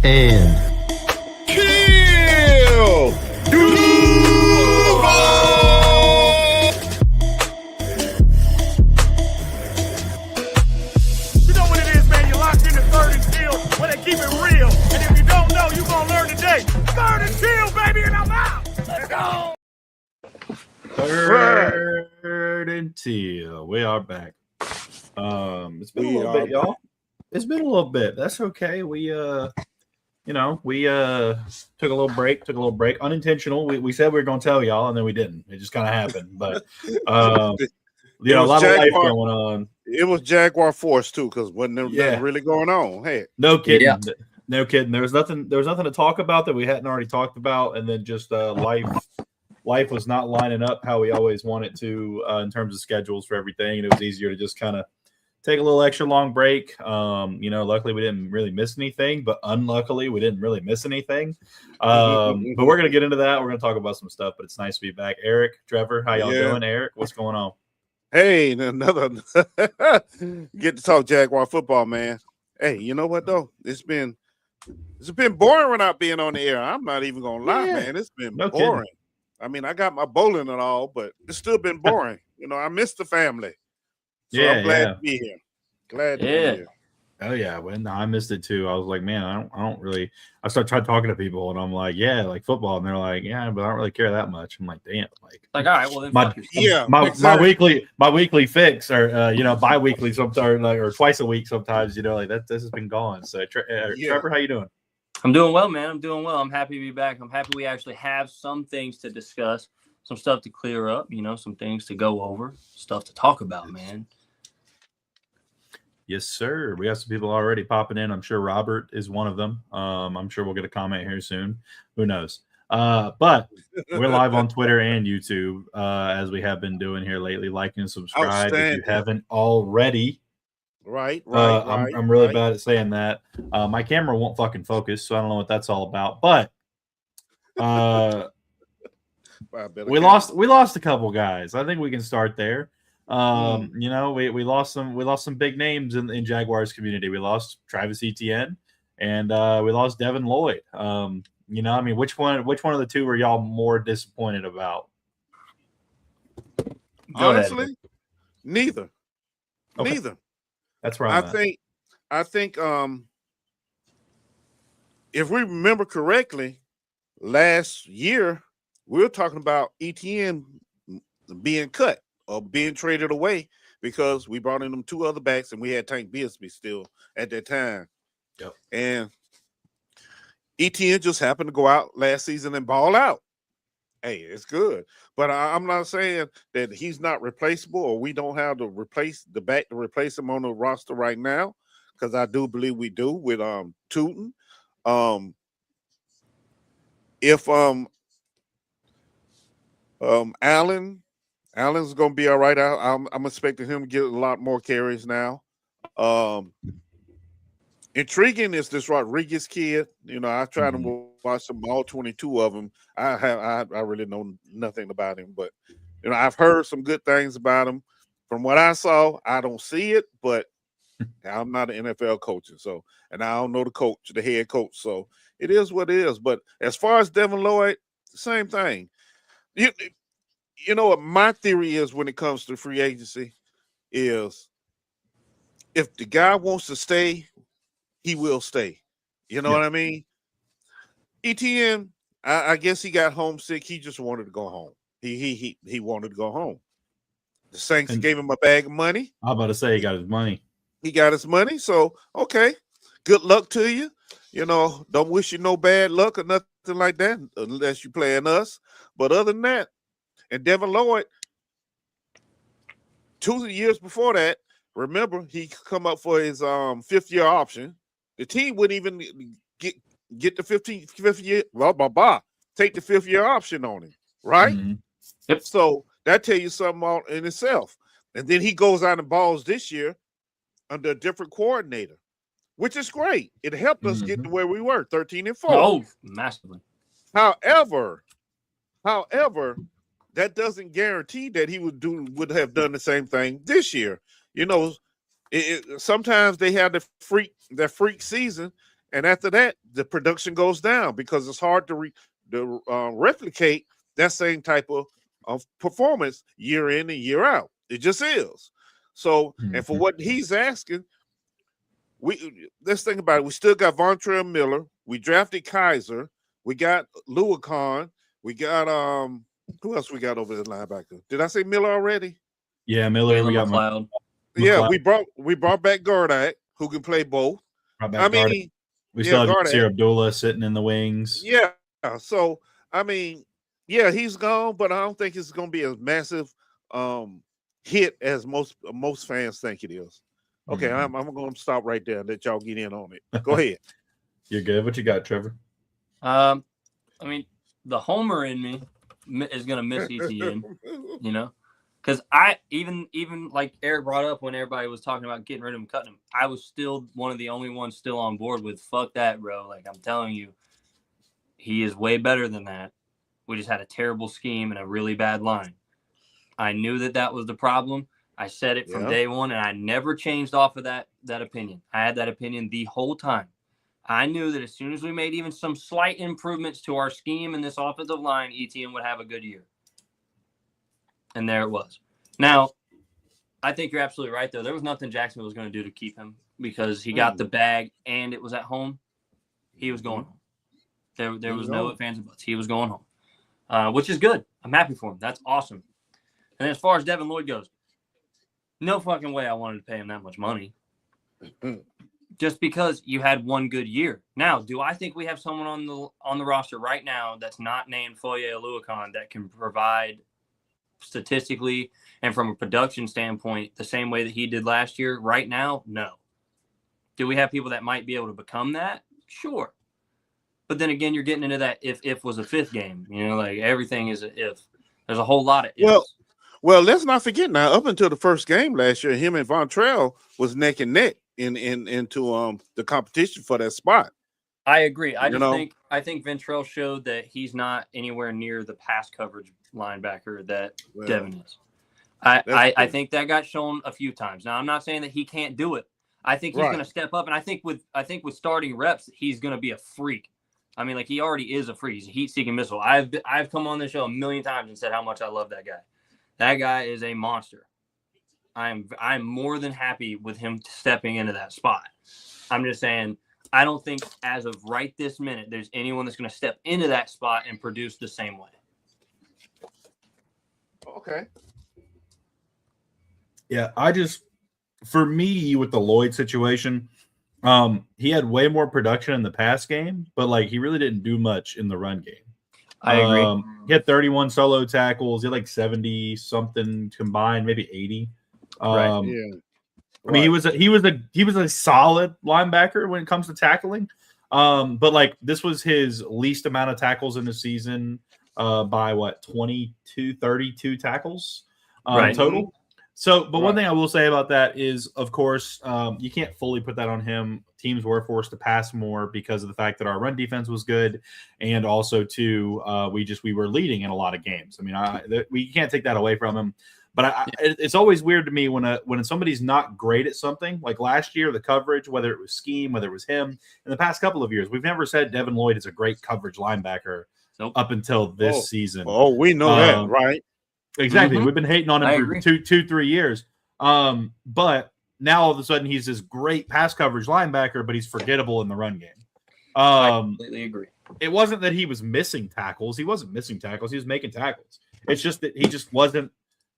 And Teal. You know what it is, man. You're locked into Third and Teal where they keep it real. And if you don't know, you're going to learn today. Third and Teal, baby, and I'm out. Let's go. Third and Teal. We are back. It's been a little bit, y'all. It's been a little bit. That's okay. We took a little break, unintentional. We said we were going to tell y'all, and then we didn't. It just kind of happened. But, a lot of life going on. It was Jaguar Force, too, because wasn't there nothing really going on. Hey, no kidding. Yeah. No kidding. There was nothing to talk about that we hadn't already talked about, and then just life was not lining up how we always want it to in terms of schedules for everything, and it was easier to just kind of take a little extra long break. Luckily we didn't really miss anything, but unluckily we didn't really miss anything. But we're going to get into that. We're going to talk about some stuff, but it's nice to be back. Eric, Trevor, how y'all doing? Eric, what's going on? Hey, another get to talk Jaguar football, man. Hey, you know what though? It's been boring without being on the air. I'm not even going to lie, man. It's been boring. Kidding. I mean, I got my bowling and all, but it's still been boring. I miss the family. So I'm glad to be here. Glad to be here. Oh yeah, I missed it too. I was like, man, I don't really. I started talking to people, and I'm like, yeah, like football, and they're like, yeah, but I don't really care that much. I'm like, damn, all right, well then, my weekly fix, or bi-weekly sometimes, or twice a week sometimes. This has been gone. So Trevor, how you doing? I'm doing well, man. I'm doing well. I'm happy to be back. I'm happy we actually have some things to discuss, some stuff to clear up. Some things to go over, stuff to talk about, man. Yes, sir. We have some people already popping in. I'm sure Robert is one of them. I'm sure we'll get a comment here soon. Who knows? But we're live on Twitter and YouTube, as we have been doing here lately. Like and subscribe if you haven't already. Right. I'm really bad at saying that. My camera won't fucking focus, so I don't know what that's all about. But we lost a couple guys. I think we can start there. We lost some big names in Jaguars community. We lost Travis Etienne and we lost Devin Lloyd. Which one of the two were y'all more disappointed about? Honestly, neither. Okay. Neither. That's right. I think if we remember correctly, last year we were talking about Etienne being cut or being traded away because we brought in them two other backs and we had Tank Bigsby still at that time. Yep. And Etienne just happened to go out last season and ball out. Hey, it's good. But I'm not saying that he's not replaceable or we don't have the back to replace him on the roster right now, because I do believe we do with Tootin. If Allen's going to be all right. I'm expecting him to get a lot more carries now. Intriguing is this Rodriguez kid. I tried to watch them, all 22 of them. I really know nothing about him, but I've heard some good things about him. From what I saw, I don't see it, but I'm not an NFL coach, and I don't know the head coach. So it is what it is. But as far as Devin Lloyd, same thing. You know what my theory is when it comes to free agency is if the guy wants to stay, he will stay. You know what I mean? Etienne, I guess he got homesick. He just wanted to go home. He wanted to go home. The Saints gave him a bag of money. I'm about to say he got his money. He got his money. So, okay, good luck to you. Don't wish you no bad luck or nothing like that unless you playing us. But other than that, and Devin Lloyd, 2 years before that, remember, he come up for his fifth-year option. The team wouldn't even get the fifth year, take the fifth-year option on him, right? Mm-hmm. Yep. So that tell you something all in itself. And then he goes out and balls this year under a different coordinator, which is great. It helped us get to where we were, 13-4. Oh, massively. However, that doesn't guarantee that he would have done the same thing this year. Sometimes they have the freak season, And after that, the production goes down because it's hard to replicate that same type of performance year in and year out. It just is. So, and for what he's asking, let's think about it. We still got Vontrell Miller. We drafted Kaiser. We got Lewican. We got who else we got over the linebacker? Did I say Miller already? Yeah, Miller. We got McLeod. Yeah, we brought back Gardak, who can play both. We still have Nasir Abdullah sitting in the wings. Yeah. So yeah, he's gone, but I don't think it's going to be a massive hit as most fans think it is. Okay, I'm going to stop right there and let y'all get in on it. Go ahead. You're good. What you got, Trevor? The homer in me is going to miss ETN, because even like Eric brought up when everybody was talking about getting rid of him, cutting him, I was still one of the only ones still on board with fuck that, bro. Like, I'm telling you, he is way better than that. We just had a terrible scheme and a really bad line. I knew that was the problem. I said it from day one, and I never changed off of that opinion. I had that opinion the whole time. I knew that as soon as we made even some slight improvements to our scheme in this offensive line, ETN would have a good year. And there it was. Now, I think you're absolutely right, though. There was nothing Jacksonville was going to do to keep him because he got the bag and it was at home. He was going home. There was no ifs, ands, or buts. He was going home, which is good. I'm happy for him. That's awesome. And as far as Devin Lloyd goes, no fucking way I wanted to pay him that much money. Just because you had one good year. Now, do I think we have someone on the roster right now that's not named Foye Oluokun that can provide statistically and from a production standpoint the same way that he did last year? Right now, no. Do we have people that might be able to become that? Sure. But then again, you're getting into that if was a fifth game. Like everything is a if. There's a whole lot of ifs. Well, let's not forget now, up until the first game last year, him and Vontrell was neck and neck into the competition for that spot. I agree. I think Ventrell showed that he's not anywhere near the pass coverage linebacker that Devin is. I think that got shown a few times. Now, I'm not saying that he can't do it. I think he's going to step up, and I think with starting reps, he's going to be a freak. I mean, like, he already is a freak. He's a heat-seeking missile. I've come on this show a million times and said how much I love that guy. That guy is a monster. I'm more than happy with him stepping into that spot. I'm just saying, I don't think as of right this minute, there's anyone that's going to step into that spot and produce the same way. Okay. Yeah, for me with the Lloyd situation, he had way more production in the pass game, but like he really didn't do much in the run game. I agree. He had 31 solo tackles. He had like 70 something combined, maybe 80. Right. Yeah. I mean, he was a solid linebacker when it comes to tackling. But like this was his least amount of tackles in the season by 32 tackles total. So, but one thing I will say about that is, of course, you can't fully put that on him. Teams were forced to pass more because of the fact that our run defense was good, and also too, we were leading in a lot of games. I mean, we can't take that away from him. But it's always weird to me when somebody's not great at something. Like last year, the coverage, whether it was scheme, whether it was him, in the past couple of years, we've never said Devin Lloyd is a great coverage linebacker up until this season. Oh, we know that, right? Exactly. Mm-hmm. We've been hating on him for 2-3 years. But now all of a sudden he's this great pass coverage linebacker, but he's forgettable in the run game. I completely agree. It wasn't that he was missing tackles. He wasn't missing tackles. He was making tackles. It's just that he just wasn't.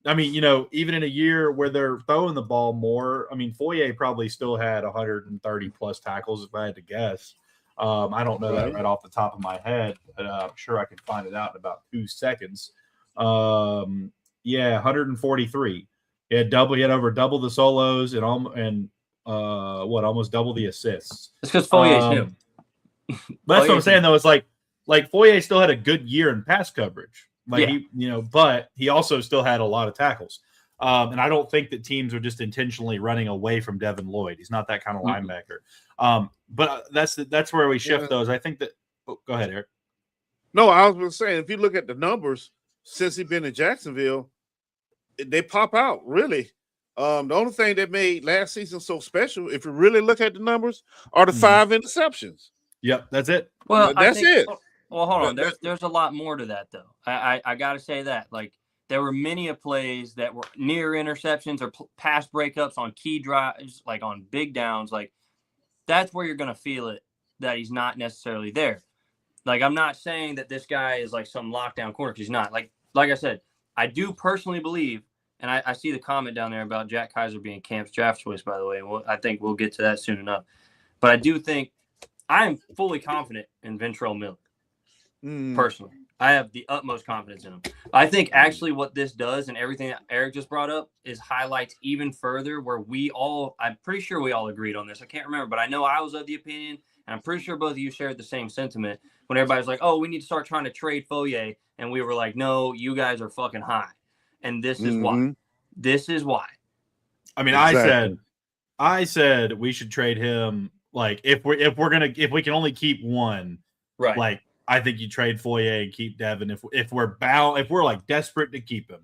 I mean, even in a year where they're throwing the ball more, I mean, Foye probably still had 130 plus tackles if I had to guess. I don't know that right off the top of my head, but I'm sure I can find it out in about 2 seconds. 143. He had over double the solos and almost double the assists. It's because Foyer's him. But that's what I'm saying though. It's like Foye still had a good year in pass coverage. But he also still had a lot of tackles. And I don't think that teams are just intentionally running away from Devin Lloyd. He's not that kind of linebacker. But that's where we shift those. I think that. Oh, go ahead, Eric. No, I was going to say, if you look at the numbers since he's been in Jacksonville, they pop out really. The only thing that made last season so special, if you really look at the numbers, are the Mhm. 5 interceptions. Yep, that's it. Well, That's it. Well, hold on. That- There's a lot more to that though. I got to say that like there were many of plays that were near interceptions or pass breakups on key drives, like on big downs. Like that's where you're gonna feel it that he's not necessarily there. Like I'm not saying that this guy is like some lockdown corner because he's not. Like I said, I do personally believe, and I see the comment down there about Jack Kaiser being Camp's draft choice. By the way, I think we'll get to that soon enough. But I do think I am fully confident in Ventrell Miller. Personally, I have the utmost confidence in him. I think actually what this does and everything that Eric just brought up is highlights even further where I'm pretty sure we all agreed on this. I can't remember, but I know I was of the opinion, and I'm pretty sure both of you shared the same sentiment when everybody was like, oh, we need to start trying to trade Foye. And we were like, no, you guys are fucking high. And this is why. This is why. I mean, exactly. I said we should trade him. Like if we can only keep one, right? Like I think you trade Foye and keep Devin if we're like desperate to keep him.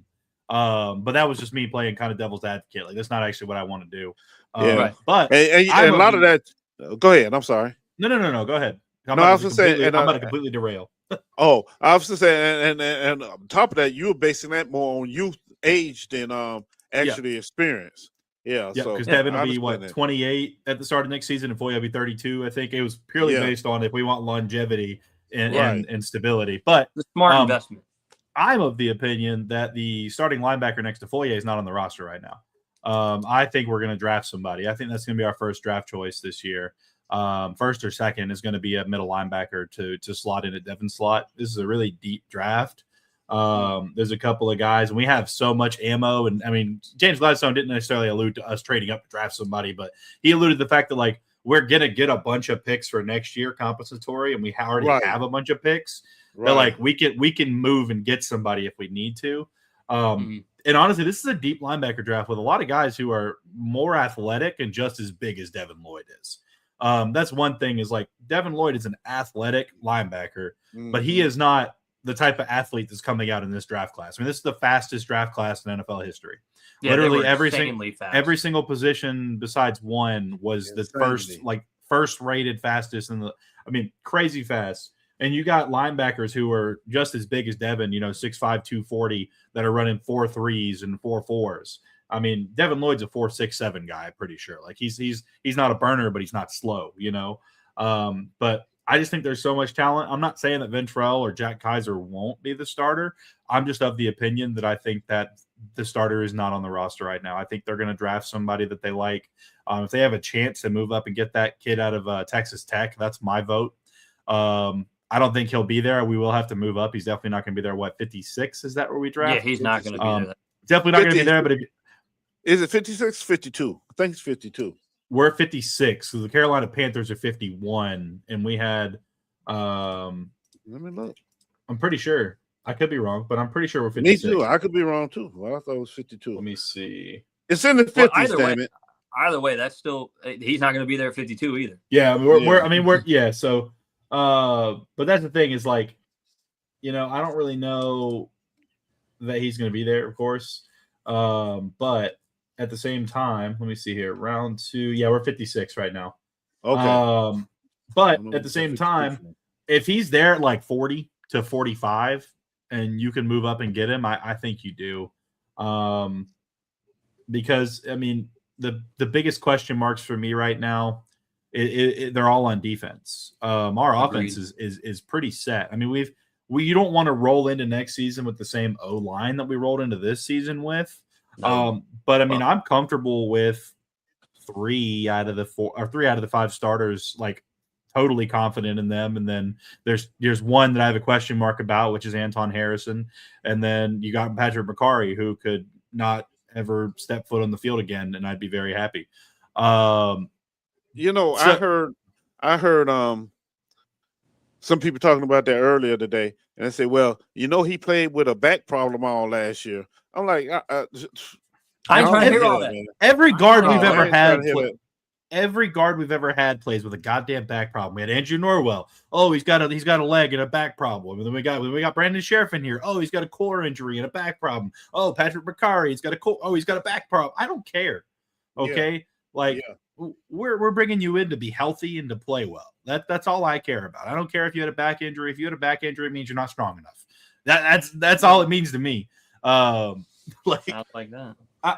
But that was just me playing kind of devil's advocate. Like that's not actually what I want to do. Right. But and a lot of that. Go ahead. I'm sorry. No. Go ahead. I was going to say, I'm about to completely derail. I was going to say, and on top of that, you were basing that more on youth age than actually experience. Yeah, because Devin will be 28 at the start of next season, and Foye will be 32. I think it was purely based on if we want longevity and stability. But the smart investment. I'm of the opinion that the starting linebacker next to Foye is not on the roster right now. I think we're going to draft somebody. I think that's going to be our first draft choice this year. First or second is going to be a middle linebacker to slot in at Devin's slot. This is a really deep draft. There's a couple of guys, and we have so much ammo. And I mean, James Gladstone didn't necessarily allude to us trading up to draft somebody, but he alluded to the fact that like we're gonna get a bunch of picks for next year compensatory, and we already have a bunch of picks. But like we can move and get somebody if we need to. And honestly, this is a deep linebacker draft with a lot of guys who are more athletic and just as big as Devin Lloyd is. That's one thing is like Devin Lloyd is an athletic linebacker, but he is not the type of athlete that's coming out in this draft class. I mean, this is the fastest draft class in NFL history. Yeah, literally every single position besides one was the first rated fastest crazy fast. And you got linebackers who are just as big as Devin, 6'5", 240 that are running 4.3s and 4.4s. I mean, Devin Lloyd's a 4.67 guy, I'm pretty sure. Like he's not a burner, but he's not slow, But I just think there's so much talent. I'm not saying that Ventrell or Jack Kaiser won't be the starter. I'm just of the opinion that I think that the starter is not on the roster right now. I think they're going to draft somebody that they like. If they have a chance to move up and get that kid out of Texas Tech, that's my vote. I don't think he'll be there. We will have to move up. He's definitely not going to be there. 56? Is that where we draft? Yeah, he's not going to be there. Definitely not going to be there. But is it 56? 52? I think it's 52. We're 56. So the Carolina Panthers are 51, and we had. Let me look. I'm pretty sure. I could be wrong, but I'm pretty sure we're 56. Me too. I could be wrong too. Well, I thought it was 52. Let me see. It's in the 50s. Damn it. Either way, that's still he's not going to be there at 52 either. Yeah, we're so. But that's the thing is like, I don't really know that he's going to be there, of course. But at the same time, let me see here. Round 2. Yeah, we're 56 right now. Okay. But at the same time, if he's there at like 40 to 45 and you can move up and get him, I think you do. Because I mean, the biggest question marks for me right now, they're all on defense. Our offense is pretty set. I mean, you don't want to roll into next season with the same O-line that we rolled into this season with. No. But I mean, I'm comfortable with 3 out of the 5 starters, like totally confident in them. And then there's one that I have a question mark about, which is Anton Harrison. And then you got Patrick McCarry, who could not ever step foot on the field again, and I'd be very happy. I heard some people talking about that earlier today, and they say, well, he played with a back problem all last year. I'm like, I ain't trying to hear all that. Every guard we've ever had every guard we've ever had plays with a goddamn back problem. We had Andrew Norwell. Oh, he's got a leg and a back problem. And then we got Brandon Sheriff in here. Oh, he's got a core injury and a back problem. Oh, Patrick Bakari, he's got a back problem. I don't care. Okay, we're bringing you in to be healthy and to play well. That's all I care about. I don't care if you had a back injury. If you had a back injury, it means you're not strong enough. That's all it means to me. Not like that.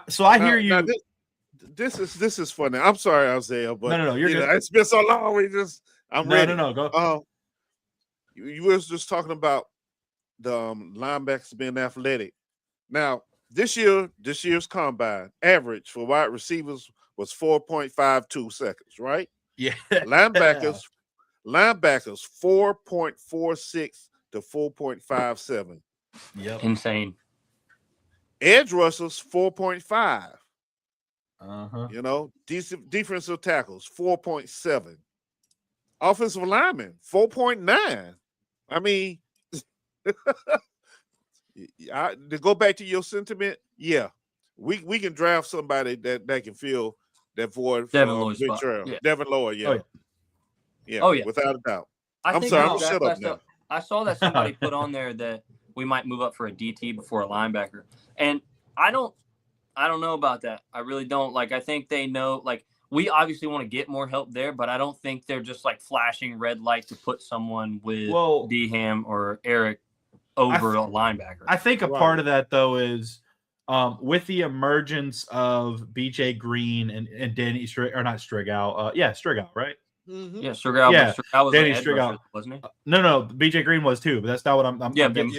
So I hear you. This is funny. I'm sorry, Isaiah, but no, you're good. It's been so long. I'm ready. No, go. You was just talking about the linebackers being athletic. Now, this year's combine average for wide receivers was 4.52 seconds, right? Yeah. Linebackers 4.46 to 4.57. Yep. Insane. Edge rushers 4.5. Uh-huh. Defensive tackles 4.7. Offensive linemen 4.9. I mean, to go back to your sentiment, we can draft somebody that can fill that void. Devin Lloyd's spot. Yeah. Devin Lloyd, yeah. Oh, yeah. Without a doubt. I'm sorry, I'm shut shut up now. I saw that somebody put on there that we might move up for a DT before a linebacker, and I don't know about that. I really don't. Like, I think they know. Like, we obviously want to get more help there, but I don't think they're just like flashing red light to put someone with D-Ham or Eric over a linebacker. I think a part of that though is with the emergence of BJ Green and Danny Strigow, right? Mm-hmm. Yeah, Strigow. Yeah, Strigow was Danny like Strigow, wasn't he? No, BJ Green was too, but that's not what I'm getting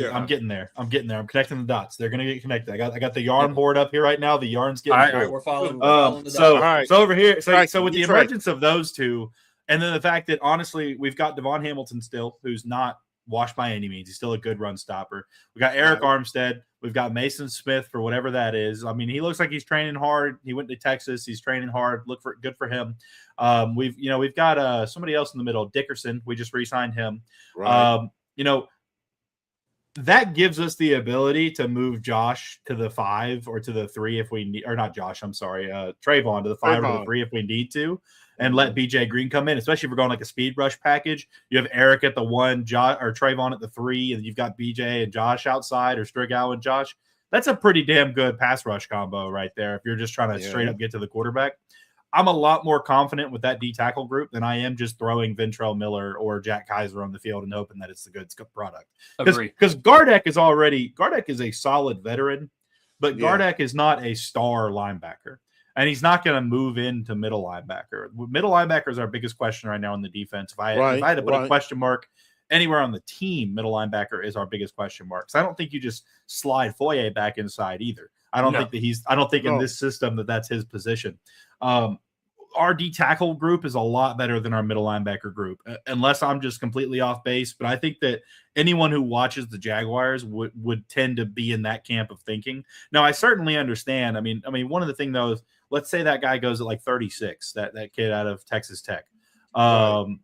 there. I'm connecting the dots. They're gonna get connected. I got the yarn board up here right now. The yarn's getting all right, we're following the dots. So over here, so with the emergence of those two, and then the fact that honestly we've got Devon Hamilton still, who's not washed by any means. He's still a good run stopper. We got Eric Armstead. We've got Mason Smith for whatever that is. I mean, he looks like he's training hard. He went to Texas. He's training hard. Good for him. We've got somebody else in the middle, Dickerson. We just re-signed him. Right. That gives us the ability to move Josh to the 5 or to the 3 if we need, or not Josh. I'm sorry, Trayvon to the 5 or the 3 if we need to. And let BJ Green come in, especially if we're going like a speed rush package. You have Eric at the 1, or Trayvon at the 3, and you've got BJ and Josh outside, or Strigow and Josh. That's a pretty damn good pass rush combo right there if you're just trying to straight up get to the quarterback. I'm a lot more confident with that D tackle group than I am just throwing Ventrell Miller or Jack Kaiser on the field and hoping that it's the good product. Because Gardeck is a solid veteran, but Gardeck is not a star linebacker. And he's not going to move into middle linebacker. Middle linebacker is our biggest question right now in the defense. If I had to put a question mark anywhere on the team, middle linebacker is our biggest question mark. So I don't think you just slide Foye back inside either. I don't think in this system that's his position. Our D tackle group is a lot better than our middle linebacker group, unless I'm just completely off base. But I think that anyone who watches the Jaguars would tend to be in that camp of thinking. Now, I certainly understand. I mean, one of the things though is, let's say that guy goes at like 36, that kid out of Texas Tech, bottom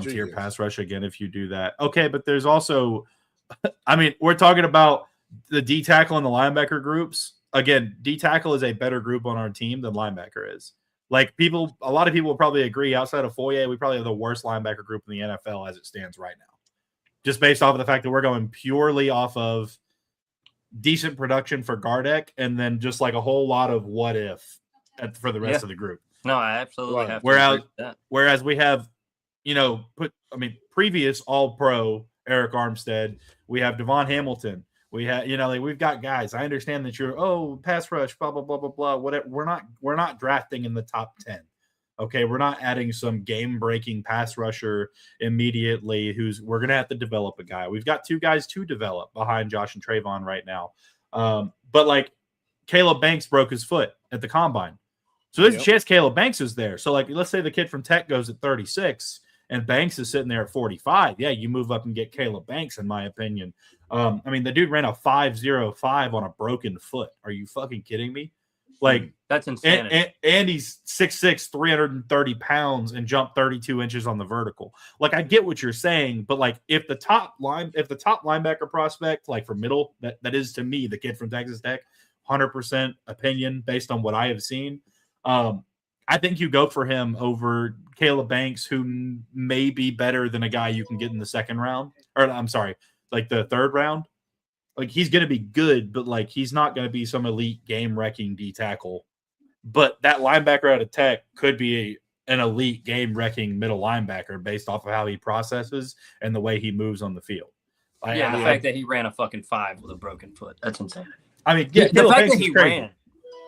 tier pass rush again. If you do that, okay. But there's also, I mean, we're talking about the D tackle and the linebacker groups. Again, D tackle is a better group on our team than linebacker is. Like a lot of people will probably agree. Outside of Foye, we probably have the worst linebacker group in the NFL as it stands right now, just based off of the fact that we're going purely off of decent production for Gardeck and then just like a whole lot of what if for the rest of the group. No, I absolutely have to agree with that. Whereas we have, previous All-Pro Eric Armstead, we have Devon Hamilton. We have, we've got guys. I understand that you're, pass rush, blah, blah, blah, blah, blah. Whatever. We're not drafting in the top 10. Okay. We're not adding some game breaking pass rusher immediately we're going to have to develop a guy. We've got 2 guys to develop behind Josh and Trayvon right now. But like Caleb Banks broke his foot at the combine. So there's a chance Caleb Banks is there. So like, let's say the kid from Tech goes at 36 and Banks is sitting there at 45. Yeah. You move up and get Caleb Banks, in my opinion. The dude ran a 5.05 on a broken foot. Are you fucking kidding me? Like, that's insane. And he's 6'6", 330 pounds and jumped 32 inches on the vertical. Like, I get what you're saying, but like, if the top linebacker prospect, like for middle, that is to me the kid from Texas Tech, 100% opinion based on what I have seen. I think you go for him over Caleb Banks, who may be better than a guy you can get in the second round. Or I'm sorry, like the third round. Like he's going to be good, but like he's not going to be some elite game-wrecking D tackle. But that linebacker out of Tech could be an elite game-wrecking middle linebacker based off of how he processes and the way he moves on the field. The fact that he ran a fucking 5 with a broken foot. That's insane. I mean, yeah, the fact that he ran.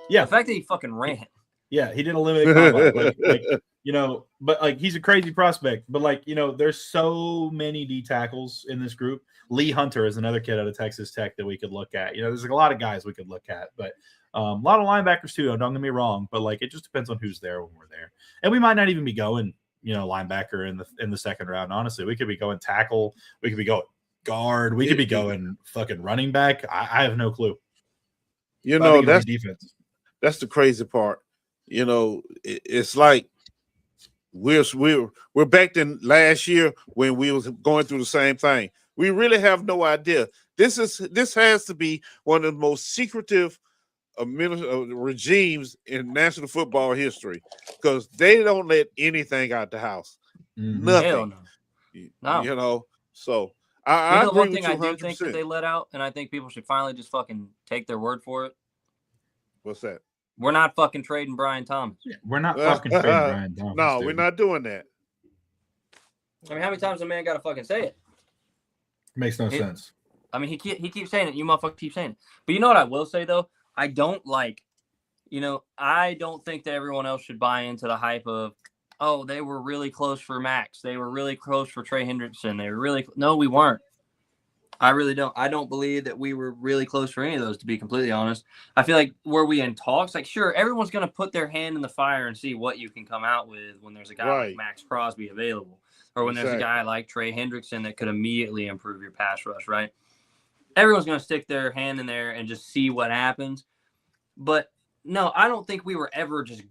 Yeah. The fact that he fucking ran. Yeah, he did a limited combine. like, you know, but like he's a crazy prospect. But like, you know, there's so many D tackles in this group. Lee Hunter is another kid out of Texas Tech that we could look at. You know, there's a lot of guys we could look at, but a lot of linebackers too. Don't get me wrong, but like it just depends on who's there when we're there. And we might not even be going, you know, linebacker in the second round. Honestly, we could be going tackle. We could be going guard. We could be going fucking running back. I have no clue. You know, that's defense. That's the crazy part. You know, it's like we're back in last year when we was going through the same thing. We really have no idea. This has to be one of the most secretive regimes in national football history because they don't let anything out the house. Mm-hmm. Nothing. Hell no. You know, so I agree one with thing you I 100%. do think that they let out, and I think people should finally just fucking take their word for it. What's that? We're not fucking trading Brian Thomas. Yeah, we're not fucking trading Brian Thomas. No, dude. we're not doing that. I mean, how many times a man got to fucking say it? Makes no sense. I mean, he keeps saying it. You motherfucker keep saying it. But you know what I will say, though? I don't think that everyone else should buy into the hype of, oh, they were really close for Max. They were really close for Trey Hendrickson. They were really – no, we weren't. I really don't. I don't believe that we were really close for any of those, to be completely honest. I feel like were we in talks? Like, sure, everyone's going to put their hand in the fire and see what you can come out with when there's a guy like Max Crosby available or when there's a guy like Trey Hendrickson that could immediately improve your pass rush, right? Everyone's going to stick their hand in there and just see what happens. But, no, I don't think we were ever just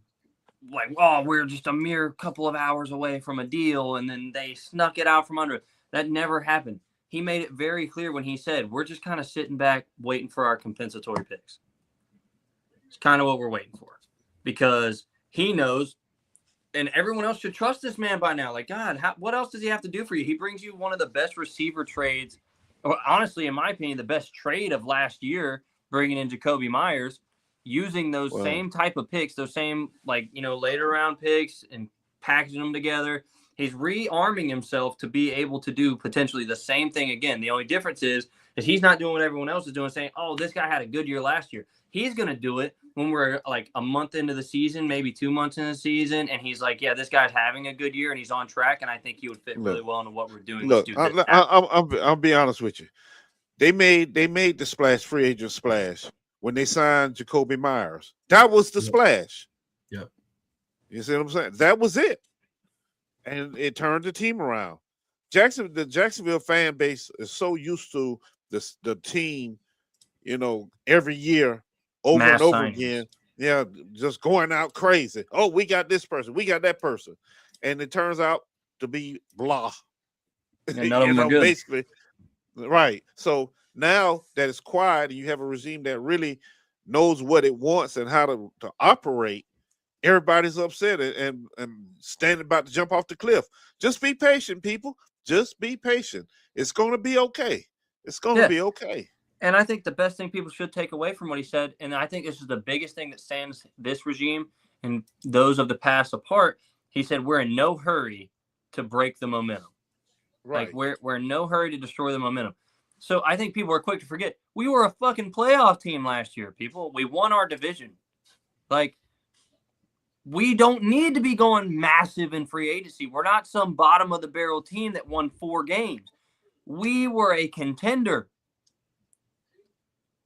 like, oh, we're just a mere couple of hours away from a deal and then they snuck it out from under it. That never happened. He made it very clear when he said, we're just kind of sitting back waiting for our compensatory picks. It's kind of what we're waiting for because he knows, and everyone else should trust this man by now. Like, God, what else does he have to do for you? He brings you one of the best receiver trades, or honestly, in my opinion, the best trade of last year, bringing in Jacoby Myers, using those same type of picks, those same, like, you know, later round picks and packaging them together. He's rearming himself to be able to do potentially the same thing again. The only difference is he's not doing what everyone else is doing, saying, oh, this guy had a good year last year. He's going to do it when we're like a month into the season, maybe 2 months into the season, and he's like, yeah, this guy's having a good year, and he's on track, and I think he would fit really well into what we're doing. Look, I'll be honest with you. They made the free agent splash when they signed Jacoby Myers. That was the splash. Yep. You see what I'm saying? That was it. And it turned the team around. The Jacksonville fan base is so used to the team, you know, every year over and over again. Yeah, just going out crazy. Oh, we got this person. We got that person. And it turns out to be blah. And none of them are good. Basically. Right. So now that it's quiet and you have a regime that really knows what it wants and how to operate, everybody's upset and standing about to jump off the cliff. Just be patient, people. Just be patient. It's going to be okay. It's going to be okay. And I think the best thing people should take away from what he said, and I think this is the biggest thing that stands this regime and those of the past apart, he said, we're in no hurry to break the momentum. Right. Like we're in no hurry to destroy the momentum. So I think people are quick to forget. We were a fucking playoff team last year, people. We won our division. Like, we don't need to be going massive in free agency. We're not some bottom of the barrel team that won 4 games. We were a contender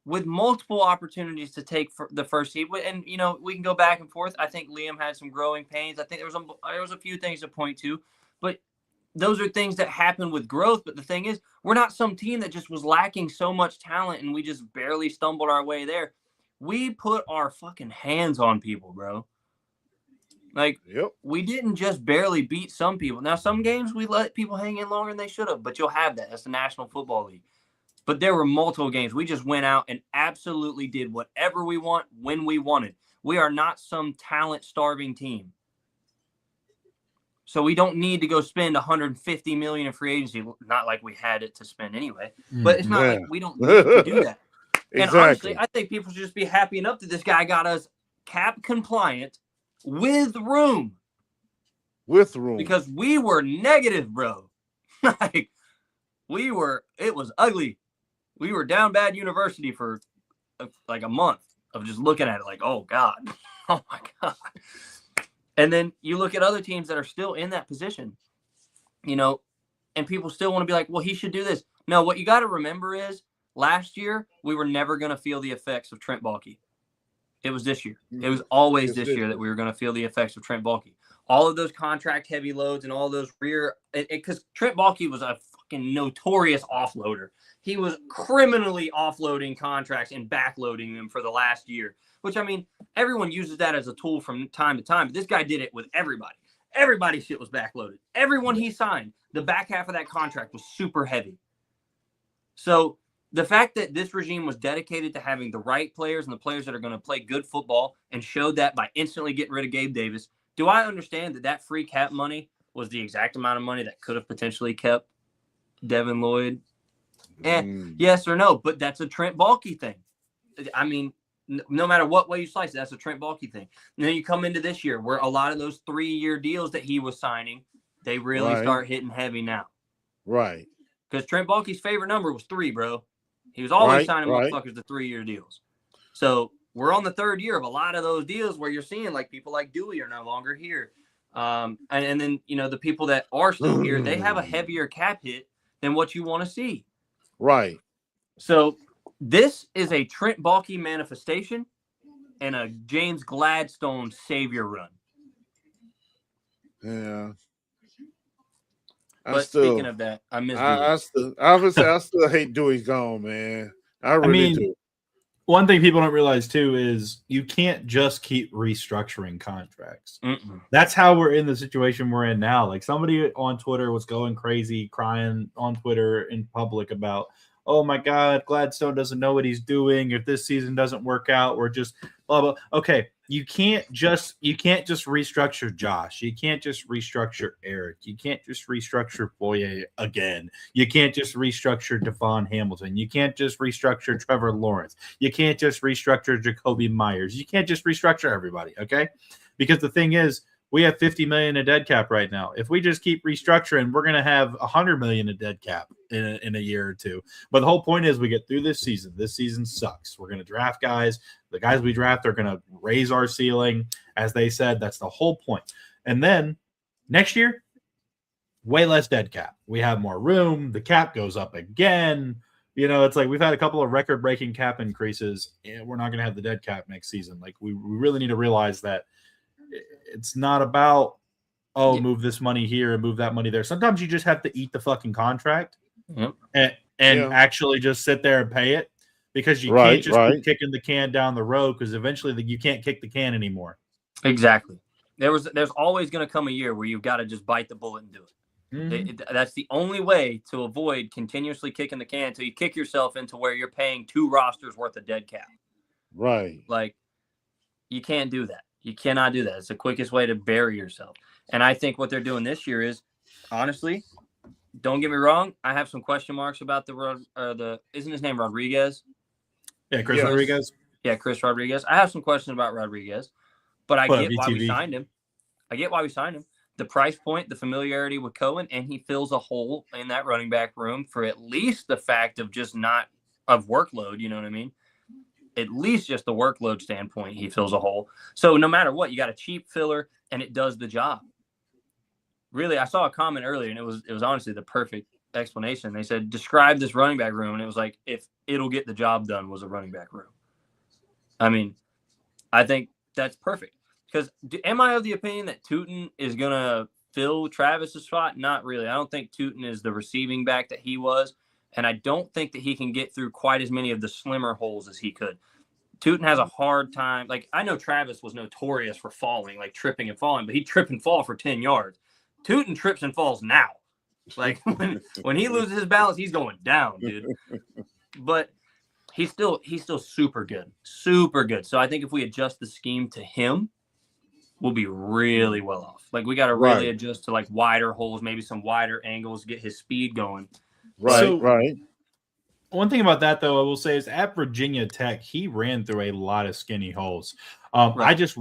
with multiple opportunities to take the first seed. And, you know, we can go back and forth. I think Liam had some growing pains. I think there was a few things to point to, but those are things that happen with growth. But the thing is, we're not some team that just was lacking so much talent and we just barely stumbled our way there. We put our fucking hands on people, bro. Like, we didn't just barely beat some people. Now, some games we let people hang in longer than they should have, but you'll have that. That's the National Football League. But there were multiple games. We just went out and absolutely did whatever we want when we wanted. We are not some talent-starving team. So we don't need to go spend $150 million in free agency. Not like we had it to spend anyway. But it's not like we don't need to do that. Exactly. And honestly, I think people should just be happy enough that this guy got us cap compliant with room. With room. Because we were negative, bro. Like, it was ugly. We were down bad university for like a month of just looking at it like, oh, God. Oh, my God. And then you look at other teams that are still in that position, you know, and people still want to be like, well, he should do this. No, what you got to remember is last year, we were never going to feel the effects of Trent Baalke. It was this year. It was always this year that we were going to feel the effects of Trent Baalke. All of those contract heavy loads and all those because Trent Baalke was a fucking notorious offloader. He was criminally offloading contracts and backloading them for the last year, which, I mean, everyone uses that as a tool from time to time. But this guy did it with everybody. Everybody's shit was backloaded. Everyone he signed, the back half of that contract was super heavy. So the fact that this regime was dedicated to having the right players and the players that are going to play good football and showed that by instantly getting rid of Gabe Davis, do I understand that free cap money was the exact amount of money that could have potentially kept Devin Lloyd? Yes or no, but that's a Trent Baalke thing. I mean, no matter what way you slice it, that's a Trent Baalke thing. And then you come into this year where a lot of those 3-year deals that he was signing, they really start hitting heavy now. Right. Because Trent Baalke's favorite number was 3, bro. He was always signing motherfuckers to 3-year deals. So we're on the 3rd year of a lot of those deals where you're seeing like people like Dewey are no longer here. And then, you know, the people that are still here, they have a heavier cap hit than what you want to see. Right. So this is a Trent Baalke manifestation and a James Gladstone savior run. Yeah. Speaking of that, I miss Dewey. I still hate Dewey gone, man. I really do. One thing people don't realize too is you can't just keep restructuring contracts. That's how we're in the situation we're in now. Like somebody on Twitter was going crazy, crying on Twitter in public about, oh my God, Gladstone doesn't know what he's doing. If this season doesn't work out, we're just blah blah. Okay, you can't just restructure Josh. You can't just restructure Eric. You can't just restructure Boye again. You can't just restructure Devon Hamilton. You can't just restructure Trevor Lawrence. You can't just restructure Jacoby Myers. You can't just restructure everybody, okay? Because the thing is, we have $50 million in dead cap right now. If we just keep restructuring, we're going to have $100 million in dead cap in a year or two. But the whole point is we get through this season. This season sucks. We're going to draft guys. The guys we draft are going to raise our ceiling. As they said, that's the whole point. And then next year, way less dead cap. We have more room. The cap goes up again. You know, it's like we've had a couple of record-breaking cap increases, and we're not going to have the dead cap next season. Like we really need to realize that it's not about, move this money here and move that money there. Sometimes you just have to eat the fucking contract and actually just sit there and pay it, because you can't just keep kicking the can down the road, because eventually you can't kick the can anymore. Exactly. There's always going to come a year where you've got to just bite the bullet and do it. That's the only way to avoid continuously kicking the can until you kick yourself into where you're paying 2 rosters worth of dead cap. Right. Like, you can't do that. You cannot do that. It's the quickest way to bury yourself. And I think what they're doing this year is, honestly, don't get me wrong, I have some question marks about isn't his name Rodriguez? Yeah, Chris Rodriguez. Yeah, Chris Rodriguez. I have some questions about Rodriguez, but I get why we signed him. The price point, the familiarity with Cohen, and he fills a hole in that running back room for at least the fact of just not of workload. You know what I mean? At least just the workload standpoint, he fills a hole. So no matter what, you got a cheap filler, and it does the job. Really, I saw a comment earlier, and it was honestly the perfect explanation. They said, describe this running back room, and it was like, if it'll get the job done was a running back room. I mean, I think that's perfect. Because am I of the opinion that Tootin is going to fill Travis's spot? Not really. I don't think Tootin is the receiving back that he was. And I don't think that he can get through quite as many of the slimmer holes as he could. Tootin has a hard time. Like, I know Travis was notorious for falling, like tripping and falling, but he'd trip and fall for 10 yards. Tootin trips and falls now. Like, when he loses his balance, he's going down, dude. But he's still super good. Super good. So I think if we adjust the scheme to him, we'll be really well off. Like, we got to really adjust to like wider holes, maybe some wider angles, get his speed going. Right. One thing about that, though, I will say is at Virginia Tech, he ran through a lot of skinny holes. I just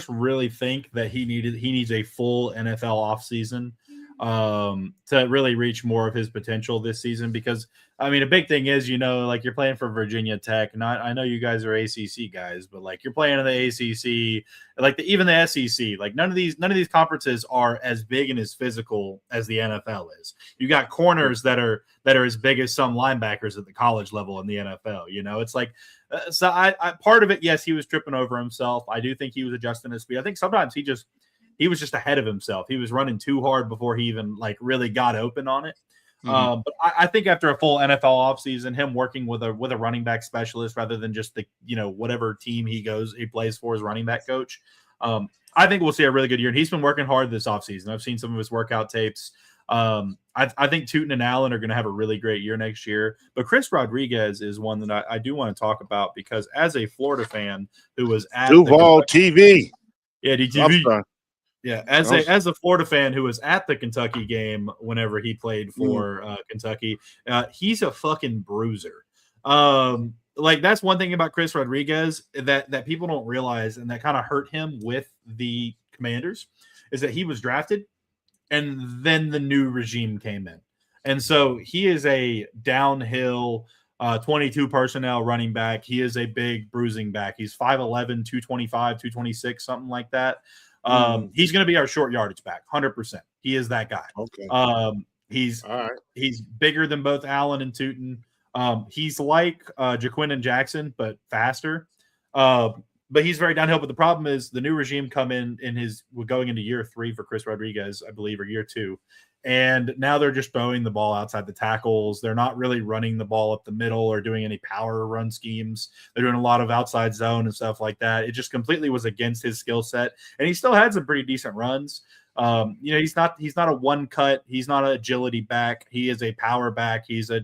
really think that he needs a full NFL offseason to really reach more of his potential this season. Because I mean, a big thing is, like, you're playing for Virginia Tech, and I know you guys are ACC guys, but like, you're playing in the ACC, like even the SEC. Like, none of these conferences are as big and as physical as the NFL is. You got corners that are as big as some linebackers at the college level in the NFL. It's like, so I part of it, yes, he was tripping over himself. I do think he was adjusting his speed. I think sometimes he was just ahead of himself. He was running too hard before he even like really got open on it. But I think after a full NFL offseason, him working with a running back specialist rather than just the whatever team he plays for as running back coach, I think we'll see a really good year. And he's been working hard this offseason. I've seen some of his workout tapes. I think Tootin and Allen are going to have a really great year next year. But Chris Rodriguez is one that I do want to talk about, because as a Florida fan who was at Duval TV, DTV. Yeah, as a Florida fan who was at the Kentucky game whenever he played for Kentucky, he's a fucking bruiser. Like, that's one thing about Chris Rodriguez that people don't realize, and that kind of hurt him with the Commanders, is that he was drafted and then the new regime came in. And so he is a downhill 22 personnel running back. He is a big bruising back. He's 5'11", 225, 226, something like that. He's going to be our short yardage back, 100%. He is that guy. Okay. He's bigger than both Allen and Tootin. He's like Jaquindon Jackson, but faster. But he's very downhill. But the problem is the new regime come in we're going into year 3 for Chris Rodriguez, I believe, or year 2. And now they're just throwing the ball outside the tackles. They're not really running the ball up the middle or doing any power run schemes. They're doing a lot of outside zone and stuff like that. It just completely was against his skill set. And he still had some pretty decent runs. He's not a one cut. He's not an agility back. He is a power back. He's a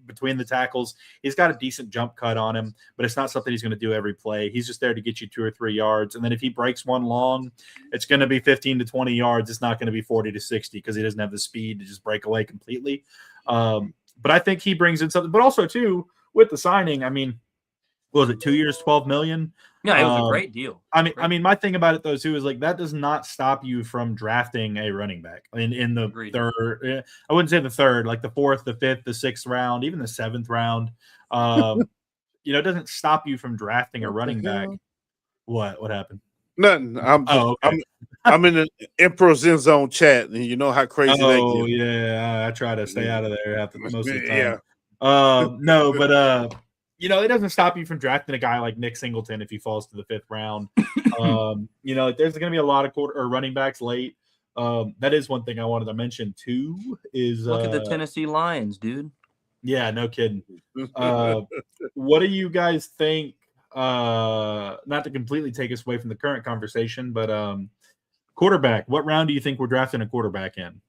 between the tackles. He's got a decent jump cut on him, but it's not something he's going to do every play. He's just there to get you 2 or 3 yards. And then if he breaks one long, it's going to be 15 to 20 yards. It's not going to be 40 to 60 because he doesn't have the speed to just break away completely. But I think he brings in something, but also too, with the signing, I mean, what was it, 2 years, $12 million? Yeah, it was a great deal. I mean, my thing about it though too is like that does not stop you from drafting a running back in the third. I wouldn't say the third, like the 4th, the 5th, the 6th round, even the 7th round. It doesn't stop you from drafting a running back. What happened? Nothing. I'm in the Emperor's End Zone chat, and you know how crazy that gets. Oh yeah, I try to stay out of there most of the time. Yeah. It doesn't stop you from drafting a guy like Nick Singleton if he falls to the 5th round. There's going to be a lot of running backs late. That is one thing I wanted to mention too. Is look at the Tennessee Lions, dude. Yeah, no kidding. What do you guys think? Not to completely take us away from the current conversation, but quarterback. What round do you think we're drafting a quarterback in?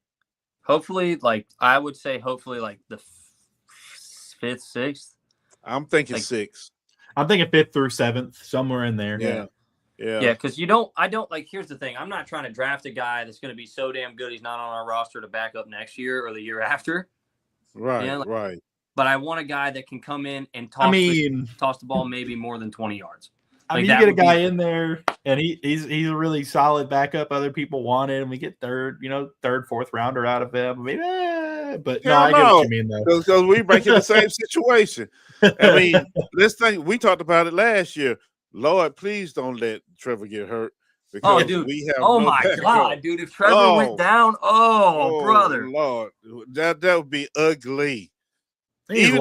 Hopefully, I would say, the 5th, 6th. I'm thinking 6th. I'm thinking 5th through 7th, somewhere in there. Yeah. Because I don't here's the thing. I'm not trying to draft a guy that's going to be so damn good he's not on our roster to back up next year or the year after. Right. Right. But I want a guy that can come in and toss the ball maybe more than 20 yards. You get a guy in there and he's a really solid backup. Other people want it, and we get third, 4th rounder out of him. I get what you mean though. Because we break in the same situation. I mean, this thing we talked about it last year. Lord, please don't let Trevor get hurt. Because we have my God, dude! If Trevor went down, brother, Lord, that would be ugly. I think as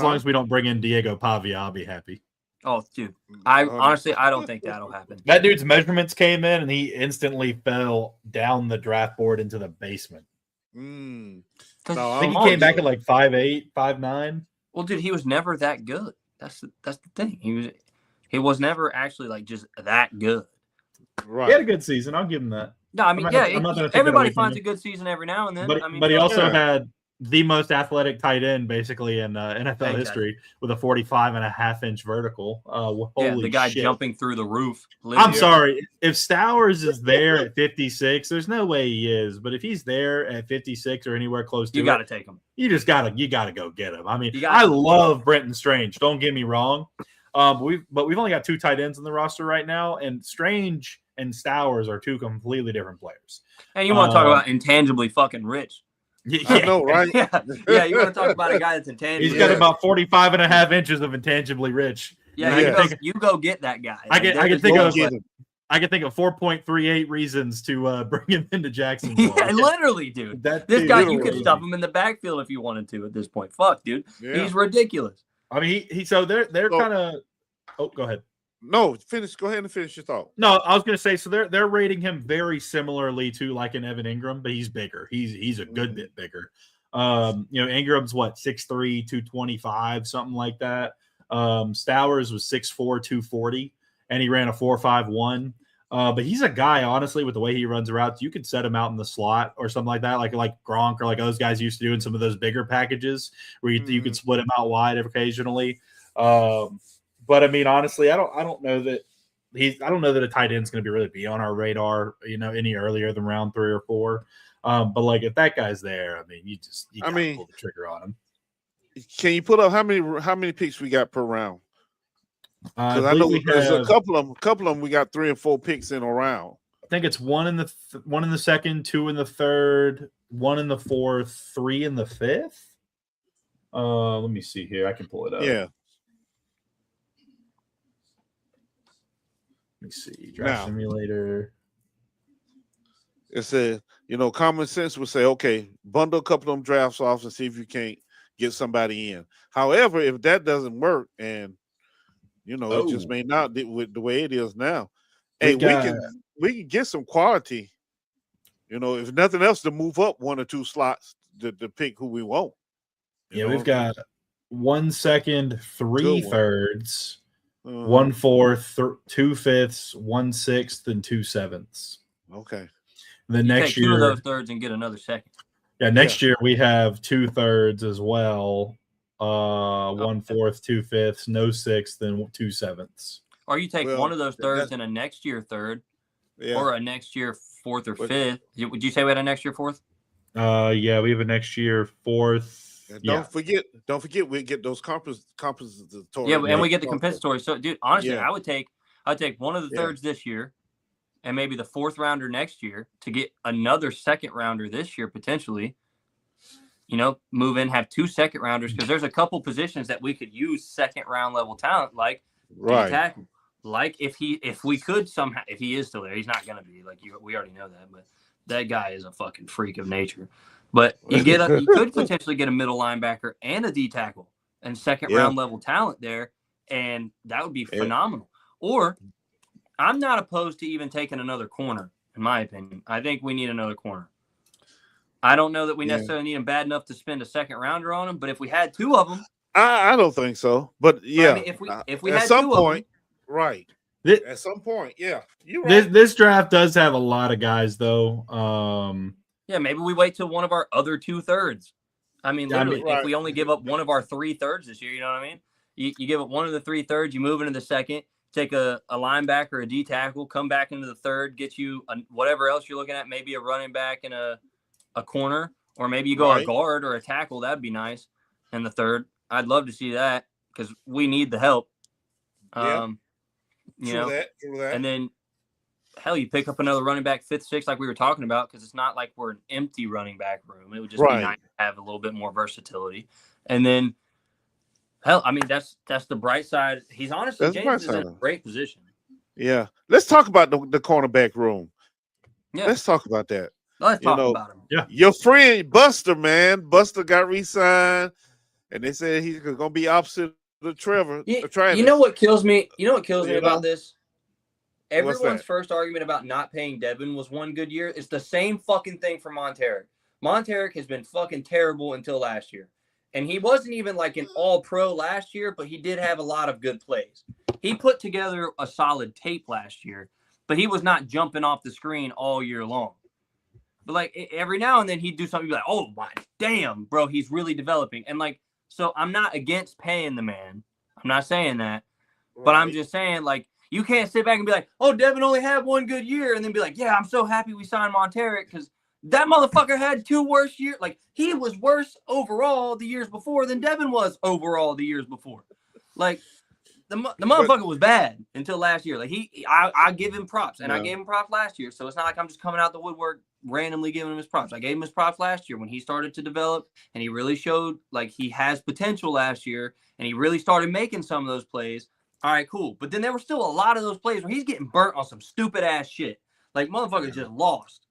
long as we don't bring in Diego Pavia, I'll be happy. Oh, dude. Honestly, I don't think that'll happen. That dude's measurements came in, and he instantly fell down the draft board into the basement. I think he came back at 5'8", 5'9". Well, dude, he was never that good. That's the thing. He was never actually just that good. Right. He had a good season. I'll give him that. No, I mean, everybody finds a good season every now and then. But he also had the most athletic tight end basically in NFL Exactly. history with a 45.5-inch vertical. Holy the guy shit. jumping through the roof. I'm sorry. If Stowers is there at 56, there's no way he is. But if he's there at 56 or anywhere close to you it, got to take him. you gotta go get him. I mean, I love Brenton Strange. Don't get me wrong. But we've only got 2 tight ends on the roster right now, and Strange and Stowers are 2 completely different players. And you want to talk about intangibly fucking rich? Yeah. I know, right? yeah. You want to talk about a guy that's intangible? He's got about 45.5 inches of intangibly rich. Yeah, you go get that guy. I can think of 4.38 reasons to bring him into Jacksonville. Yeah, literally, dude. This guy, you could stuff him in the backfield if you wanted to at this point. Fuck, dude. Yeah. He's ridiculous. I mean, so they're kind of. Oh, go ahead. No, finish. Go ahead and finish your thought. No, I was going to say, so they're rating him very similarly to like an Evan Ingram, but he's bigger. He's a good bit bigger. Ingram's what, 6'3", 225, something like that. Stowers was 6'4", 240, and he ran a 4.51. But he's a guy, honestly, with the way he runs routes, you could set him out in the slot or something like that, like Gronk or like those guys used to do in some of those bigger packages where you could split him out wide occasionally. But I mean, honestly, I don't know that a tight end's going to be on our radar, any earlier than round 3 or 4. But like if that guy's there, I mean, you gotta pull the trigger on him. Can you put up how many picks we got per round? Because I know there's a couple of them. We got 3 and 4 picks in a round. I think it's 1 in the second, 2 in the third, 1 in the fourth, 3 in the fifth. Let me see here. I can pull it up. Yeah. Let me see. Draft Simulator. It said, common sense would say, okay, bundle a couple of them drafts off and see if you can't get somebody in. However, if that doesn't work and it just may not with the way it is now, we can get some quality. If nothing else, to move up 1 or 2 slots to pick who we want. We've got 1 second, 3 thirds. 1 fourth, 2 fifths, 1 sixth, and 2 sevenths. Okay. And then next year, 2 of those thirds and get another second. Yeah, next year we have 2 thirds as well. 1 fourth, 2 fifths, no sixth, and 2 sevenths. Or you take one of those thirds and a next year third, or a next year 4th or 5th. Would you say we had a next year 4th? Yeah, we have a next year 4th. And don't forget, we get those compensatory. Yeah, and we get the compensatory. So, dude, honestly, I would take one of the thirds this year, and maybe the 4th rounder next year to get another 2nd rounder this year potentially. Move in, have 2 2nd rounders because there's a couple positions that we could use 2nd round level talent, like tackle. Like if we could somehow, if he is still there, he's not gonna be. We already know that, but that guy is a fucking freak of nature. But you could potentially get a middle linebacker and a D tackle and 2nd round level talent there, and that would be phenomenal. Or I'm not opposed to even taking another corner, in my opinion. I think we need another corner. I don't know that we necessarily need him bad enough to spend a 2nd rounder on him, but if we had 2 of them, I don't think so. But yeah, I mean, if we at had some 2 point, of them, right. At some point, yeah, you're right. This draft does have a lot of guys, though. Yeah, maybe we wait till one of our other 2 thirds. I mean, literally, if we only give up one of our 3 thirds this year, you know what I mean? You give up one of the 3 thirds, you move into the 2nd, take a linebacker, a D tackle, come back into the 3rd, get you whatever else you're looking at, maybe a running back and a corner, or maybe you go a guard or a tackle. That'd be nice. And the 3rd, I'd love to see that because we need the help. True that. And then, hell, you pick up another running back 5th, 6th, like we were talking about, because it's not like we're an empty running back room. It would just be nice to have a little bit more versatility. And then, hell, I mean, that's the bright side. He's honestly, James is in a great position. Yeah. Let's talk about the cornerback room. Yeah. Let's talk about that. Let's talk about him. Yeah. Your friend Buster, man. Buster got re-signed, and they said he's going to be opposite of Trevor. You know what kills me? You know what kills me about this? Everyone's first argument about not paying Devin was one good year. It's the same fucking thing for Monteric. Monteric has been fucking terrible until last year. And he wasn't even like an all-pro last year, but he did have a lot of good plays. He put together a solid tape last year, but he was not jumping off the screen all year long. But like every now and then he'd do something, you'd be like, oh damn, bro, he's really developing. And like, so I'm not against paying the man. I'm not saying that. But I'm just saying, like, you can't sit back and be like, oh, Devin only had one good year, and then be like, yeah, I'm so happy we signed Monteric because that motherfucker had 2 worse years. Like, he was worse overall the years before than Devin was overall the years before. Like, the motherfucker was bad until last year. Like, I give him props, and I gave him props last year. So it's not like I'm just coming out the woodwork randomly giving him his props. I gave him his props last year when he started to develop, and he really showed, like, he has potential last year, and he really started making some of those plays. All right, cool. But then there were still a lot of those plays where he's getting burnt on some stupid ass shit. Like, motherfucker just lost.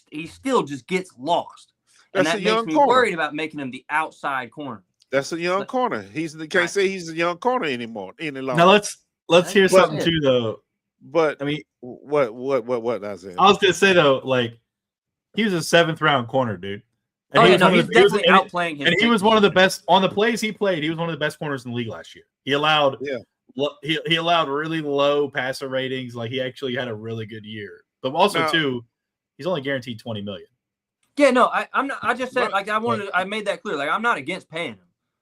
He still just gets lost. And that makes me worried about making him the outside corner. That's a young corner. Can't say he's a young corner anymore any longer. Now let's hear something too, though. But I mean, what I said? I was gonna say though, like, he was a 7th round corner, dude. And he's definitely outplaying his. And he was one of the best on the plays he played. He was one of the best corners in the league last year. He allowed he allowed really low passer ratings. Like, he actually had a really good year. But also too, he's only guaranteed $20 million. Yeah, no, I'm not. I just said, like, I made that clear. Like, I'm not against paying him.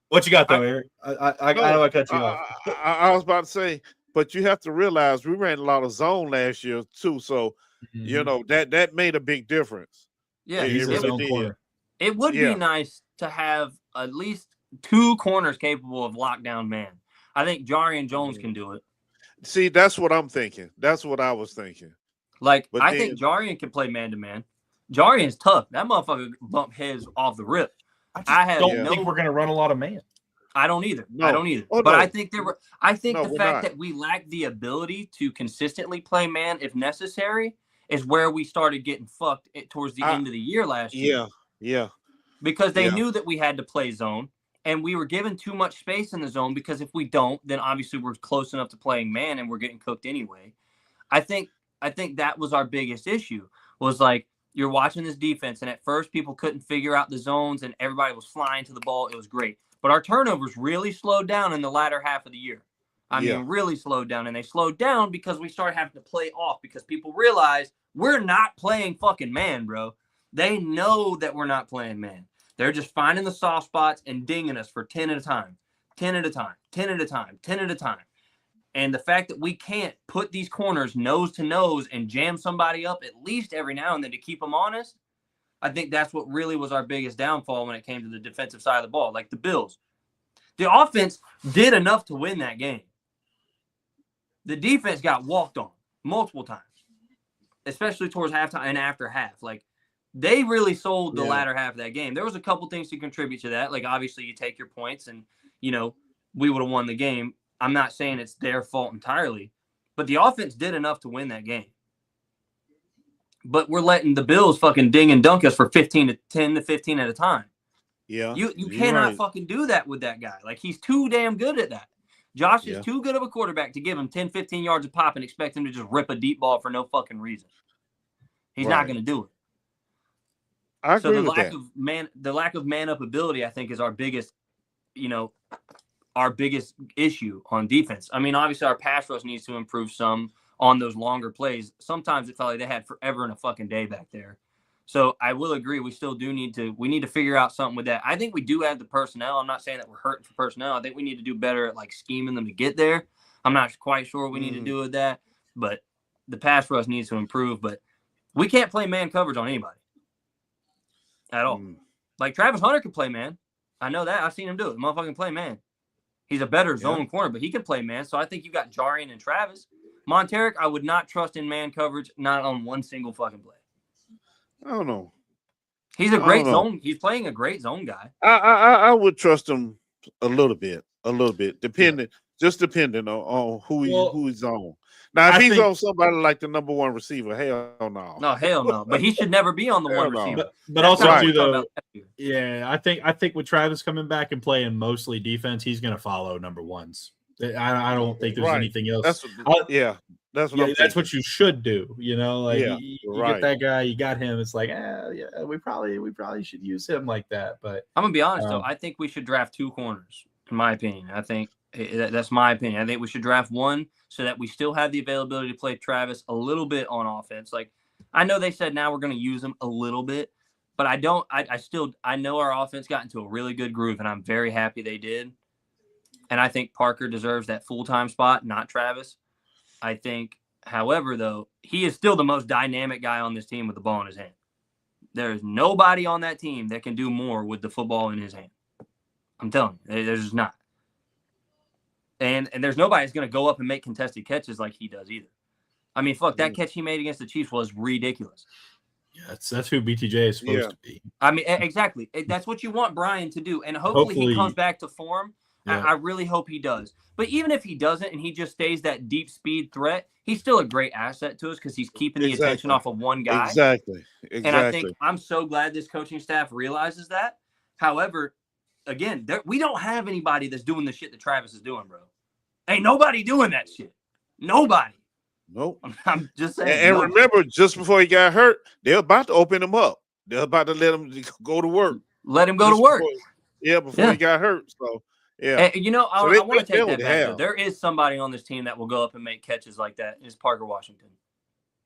What you got though, Eric? I know I cut you off. I was about to say, but you have to realize we ran a lot of zone last year too. So you know that made a big difference. Yeah, he's his own corner. It would be nice to have at least 2 corners capable of lockdown man. I think Jarian Jones can do it. See, that's what I'm thinking. That's what I was thinking. Like, I think Jarian can play man-to-man. Jarian's tough. That motherfucker bumped heads off the rip. I don't think we're going to run a lot of man. I don't either. No. I don't either. Oh, but no. I think the fact not. that we lack the ability to consistently play man if necessary is where we started getting fucked towards the end of the year last year. Yeah. Because they knew that we had to play zone. And we were given too much space in the zone because if we don't, then obviously we're close enough to playing man and we're getting cooked anyway. I think that was our biggest issue was, like, you're watching this defense and at first people couldn't figure out the zones and everybody was flying to the ball. It was great. But our turnovers really slowed down in the latter half of the year. I mean, really slowed down. And they slowed down because we started having to play off because people realized we're not playing fucking man, bro. They know that we're not playing man. They're just finding the soft spots and dinging us for 10 at a time, 10 at a time, 10 at a time, 10 at a time. And the fact that we can't put these corners nose to nose and jam somebody up at least every now and then to keep them honest, I think that's what really was our biggest downfall when it came to the defensive side of the ball, like the Bills. The offense did enough to win that game. The defense got walked on multiple times, especially towards halftime and after half. Like, they really sold the latter half of that game. There was a couple things to contribute to that. Like, obviously, you take your points and, you know, we would have won the game. I'm not saying it's their fault entirely, but the offense did enough to win that game. But we're letting the Bills fucking ding and dunk us for 10 to 15 at a time. Yeah. You cannot fucking do that with that guy. Like, he's too damn good at that. Josh is too good of a quarterback to give him 10, 15 yards of pop and expect him to just rip a deep ball for no fucking reason. He's not going to do it. I agree with that. The lack of man up ability, I think, is our biggest, our biggest issue on defense. I mean, obviously our pass rush needs to improve some on those longer plays. Sometimes it felt like they had forever and a fucking day back there. So I will agree. We still do need to figure out something with that. I think we do have the personnel. I'm not saying that we're hurting for personnel. I think we need to do better at, like, scheming them to get there. I'm not quite sure what we need to do with that, but the pass rush needs to improve. But we can't play man coverage on anybody at all. Like, Travis Hunter can play man. I know that. I've seen him do it. The motherfucking play man. He's a better zone corner, but he can play man. So I think you got Jarian and Travis. Monteric, I would not trust in man coverage, not on one single fucking play. I don't know. He's a great zone. He's playing a great zone guy. I would trust him a little bit, depending on who he's on. Now, if he's on somebody like the number one receiver, hell no. No, hell no. But he should never be on the one receiver. But also too, though, I think with Travis coming back and playing mostly defense, he's going to follow number ones. I don't think there's anything else. That's what you should do. You get that guy, you got him. It's like, we probably should use him like that. But I'm gonna be honest though, I think we should draft 2 corners. In my opinion, I think that's my opinion. I think we should draft one so that we still have the availability to play Travis a little bit on offense. Like, I know they said now we're going to use him a little bit, But I don't. I know our offense got into a really good groove, and I'm very happy they did. And I think Parker deserves that full-time spot, not Travis. I think, however, though, he is still the most dynamic guy on this team with the ball in his hand. There is nobody on that team that can do more with the football in his hand. I'm telling you, there's just not. And there's nobody that's going to go up and make contested catches like he does either. I mean, fuck, that catch he made against the Chiefs was ridiculous. Yeah, that's who BTJ is supposed to be. I mean, exactly. That's what you want Brian to do. And hopefully he comes back to form. Yeah. I really hope he does. But even if he doesn't and he just stays that deep speed threat, he's still a great asset to us because he's keeping the attention off of one guy. Exactly. And I think I'm so glad this coaching staff realizes that. However, again, we don't have anybody that's doing the shit that Travis is doing, bro. Ain't nobody doing that shit. Nobody. Nope. I'm just saying. And remember, just before he got hurt, they're about to open him up. They're about to let him go to work. Let him go to work. Before he got hurt. So, yeah. And, I want to take that back. There is somebody on this team that will go up and make catches like that. It's Parker Washington.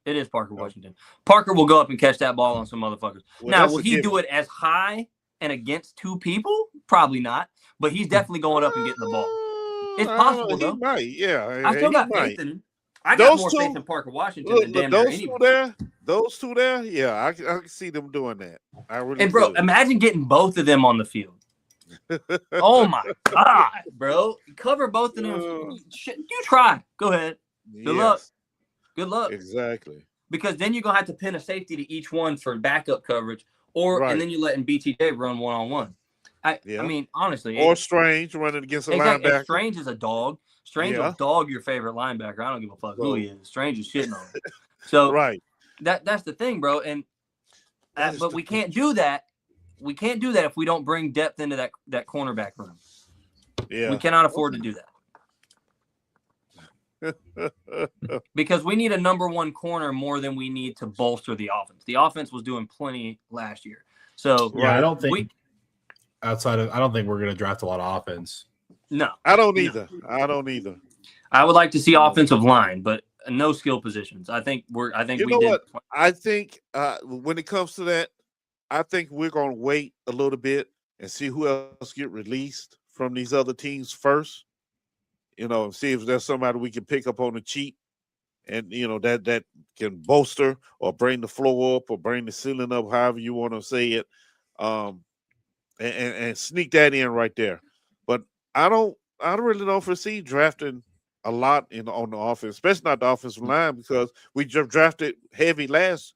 It is Parker Washington. Parker will go up and catch that ball on some motherfuckers. Well, now, will he do it as high and against two people? Probably not. But he's definitely going up and getting the ball. It's possible, though. He might, yeah. I still got faith in him. I got more faith in Parker Washington than damn near anybody. Those two there, yeah, I can see them doing that. I really And, bro, imagine getting both of them on the field. Oh, my God, bro. Cover both of them. You try. Go ahead. Good luck. Good luck. Exactly. Because then you're going to have to pin a safety to each one for backup coverage, and then you're letting BTJ run one-on-one. I mean, honestly. Or Strange running against a linebacker. Strange is a dog. Strange will dog your favorite linebacker. I don't give a fuck who he is. Strange is shitting on him. So that's the thing, bro. And but we can't do that. We can't do that if we don't bring depth into that cornerback room. Yeah. We cannot afford to do that. Because we need a number one corner more than we need to bolster the offense. The offense was doing plenty last year. So I don't think I don't think we're going to draft a lot of offense. No, I don't either. I would like to see offensive line, but no skill positions. I think when it comes to that, I think we're going to wait a little bit and see who else get released from these other teams first. See if there's somebody we can pick up on the cheap, and that can bolster or bring the floor up or bring the ceiling up, however you want to say it, and sneak that in right there. But I really don't foresee drafting a lot on the offense, especially not the offensive line, because we just drafted heavy last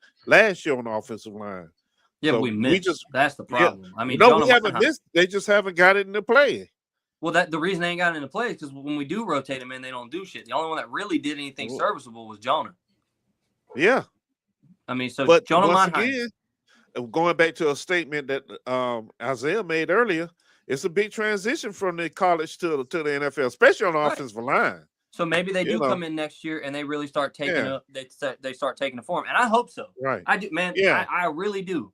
year on the offensive line. Yeah, so but we missed. That's the problem. Yeah. I mean, we haven't missed. They just haven't got it into play. Well, the reason they ain't got it into play is because when we do rotate them in, they don't do shit. The only one that really did anything serviceable was Jonah. Yeah. I mean, so but Jonah once again, going back to a statement that Isaiah made earlier, it's a big transition from the college to the NFL, especially on the offensive line. So maybe they do come in next year and they really start taking up. They start taking a form, and I hope so. Right. I do, man. Yeah. I really do.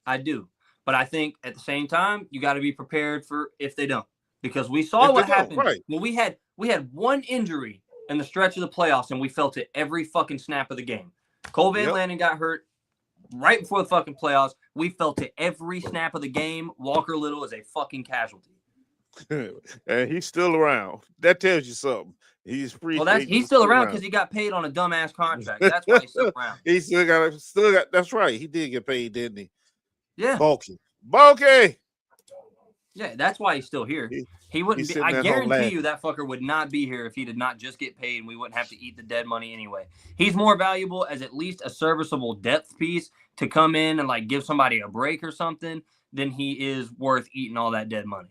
I do. But I think at the same time, you got to be prepared for if they don't, because we saw what happened. Right. Well, we had one injury in the stretch of the playoffs, and we felt it every fucking snap of the game. Cole Van Lannon got hurt right before the fucking playoffs. We felt it every snap of the game. Walker Little is a fucking casualty. And he's still around. That tells you something. He's free. Well, he's still around because he got paid on a dumbass contract. That's why he's still around. He still got. That's right. He did get paid, didn't he? Yeah. Bulky. Yeah, that's why he's still here. He wouldn't be. I guarantee you that fucker would not be here if he did not just get paid and we wouldn't have to eat the dead money anyway. He's more valuable as at least a serviceable depth piece to come in and give somebody a break or something than he is worth eating all that dead money.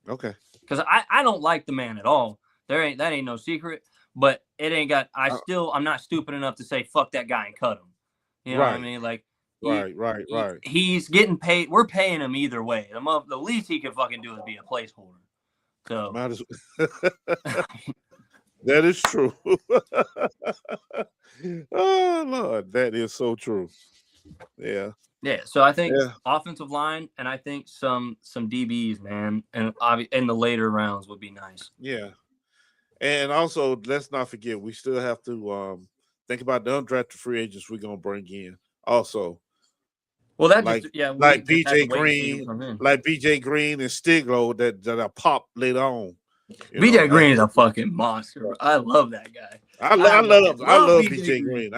Okay. Because I don't like the man at all. That ain't no secret. But it ain't got. I'm not stupid enough to say fuck that guy and cut him. You know what I mean? Right. He's getting paid. We're paying him either way. The least he can fucking do is be a placeholder. So that is true. Oh Lord, that is so true. Yeah. Yeah. So I think offensive line and I think some DBs, man, and in the later rounds would be nice. Yeah. And also, let's not forget, we still have to think about the undrafted free agents we're gonna bring in. Also. Well, that like just, yeah, like we just have to BJ wait and see who Green, comes in. like BJ Green and Stiglo that I pop later on. You BJ know, Green is a fucking monster. Bro. I love that guy. I love BJ Green.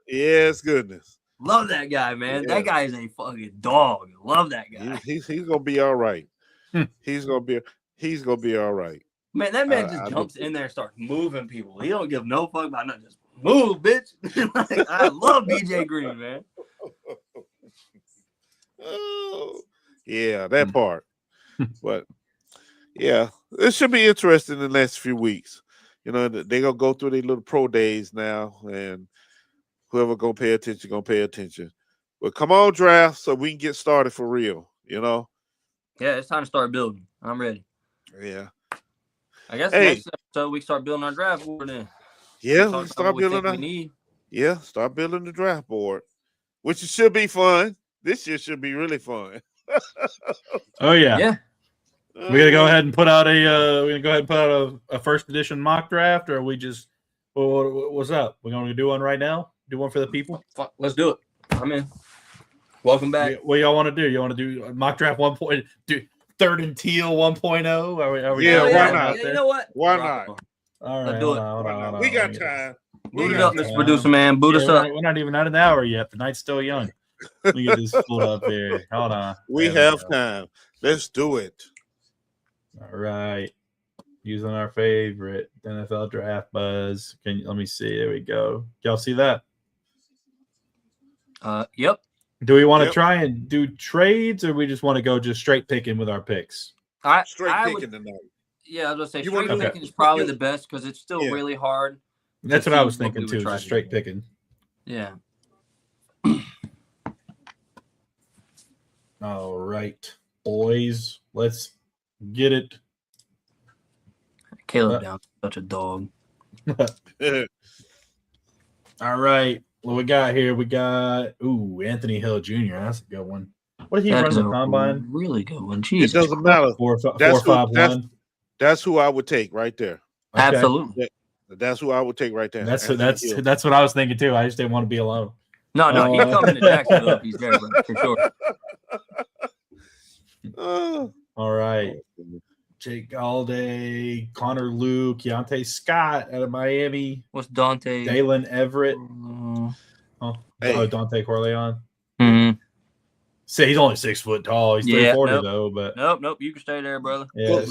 Yes, goodness. Love that guy, man. Yeah. That guy is a fucking dog. Love that guy. He's gonna be all right. He's gonna be all right. Man, that man just jumps in there and starts moving people. He don't give no fuck about nothing. Just move, bitch. Like, I love BJ Green, man. Oh, yeah, that part. But yeah, it should be interesting in the next few weeks. You know, they're gonna go through their little pro days now, and whoever gonna pay attention. But come on, draft, so we can get started for real. You know. Yeah, it's time to start building. I'm ready. Yeah. I guess next episode we start building our draft board then. Yeah, we start building start building the draft board, which should be fun. This year should be really fun. Oh yeah. Yeah. We're gonna go ahead and put out a first edition mock draft, or we just what's up? We're gonna do one right now. Do one for the people. Let's do it. I'm in. Welcome back. What y'all want to do? You want to do a mock draft 1.0? Do third and Teal 1.0? Are we yeah, why not? You know what? Why not? All right, do it. Hold on. We got time. Boot it up, Mr. Producer Man. Boot us up. We're not even at an hour yet. The night's still young. Let me get this pulled up here. Hold on. We have time. Let's do it. All right. Using our favorite NFL draft buzz. Let me see. There we go. Y'all see that? Yep. Do we want to try and do trades, or we just want to go just straight picking with our picks? Straight picking tonight. Yeah, I was gonna say straight picking is probably the best because it's still really hard. That's what I was thinking too. Just straight picking. Yeah. All right, boys, let's get it. Caleb down, such a dog. All right, what we got here? We got Anthony Hill Jr. That's a good one. What did he run the combine? Really good one. Jeez, it doesn't matter. 4.51. That's who I would take right there. Okay. Absolutely. That's who I would take right there. That's what I was thinking too. I just didn't want to be alone. No, he's coming to Jacksonville. He's there, bro, for sure. All right. Jake Galday, Connor Luke, Keontae Scott out of Miami. What's Dante? Dalen Everett. Dante Corleone. Mm-hmm. See, he's only 6 foot tall. He's 340 though, but nope. You can stay there, brother. Yeah,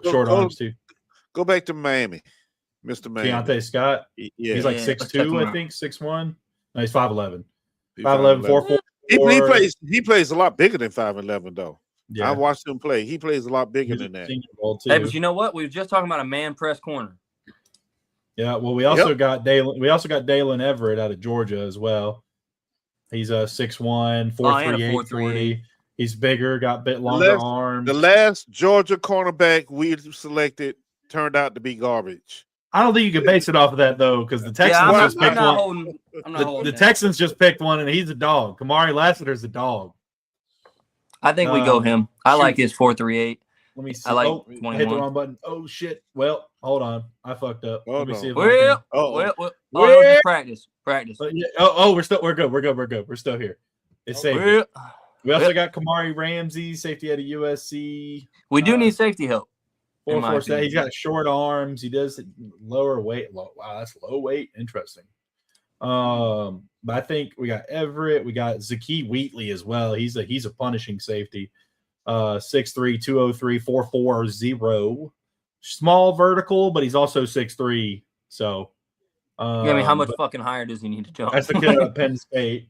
short arms too. Go back to Miami, Mr. Miami. Keontae Scott. Yeah, he's like 6'2", I think, 6'1". No, he's 5'11". 5'11", 4'4". He plays a lot bigger than 5'11" though. Yeah. I watched him play. He plays a lot bigger than that. Hey, but you know what? We were just talking about a man press corner. Yeah, well, we also got Dalen. We also got Dalen Everett out of Georgia as well. He's 6'1", 4'3", 40. He's bigger, got a bit longer arms. The last Georgia cornerback we selected turned out to be garbage. I don't think you can base it off of that though, because the Texans just picked one. The Texans just picked one, and he's a dog. Kamari Lassiter's a dog. I think we go him. I like his 4.38. Let me see. I like 21. I hit the wrong button. Oh shit. Well, hold on. I fucked up. Let me see. Just practice. We're good. We're still here. It's safe. We also got Kamari Ramsey, safety out of USC. We do need safety help. 4.47. He's got short arms. He does lower weight. Wow, that's low weight. Interesting. But I think we got Everett. We got Zakeet Wheatley as well. He's a punishing safety. 6'3", 203, 4.40. Small vertical, but he's also 6'3". So, how much fucking higher does he need to jump? That's the kid at Penn State.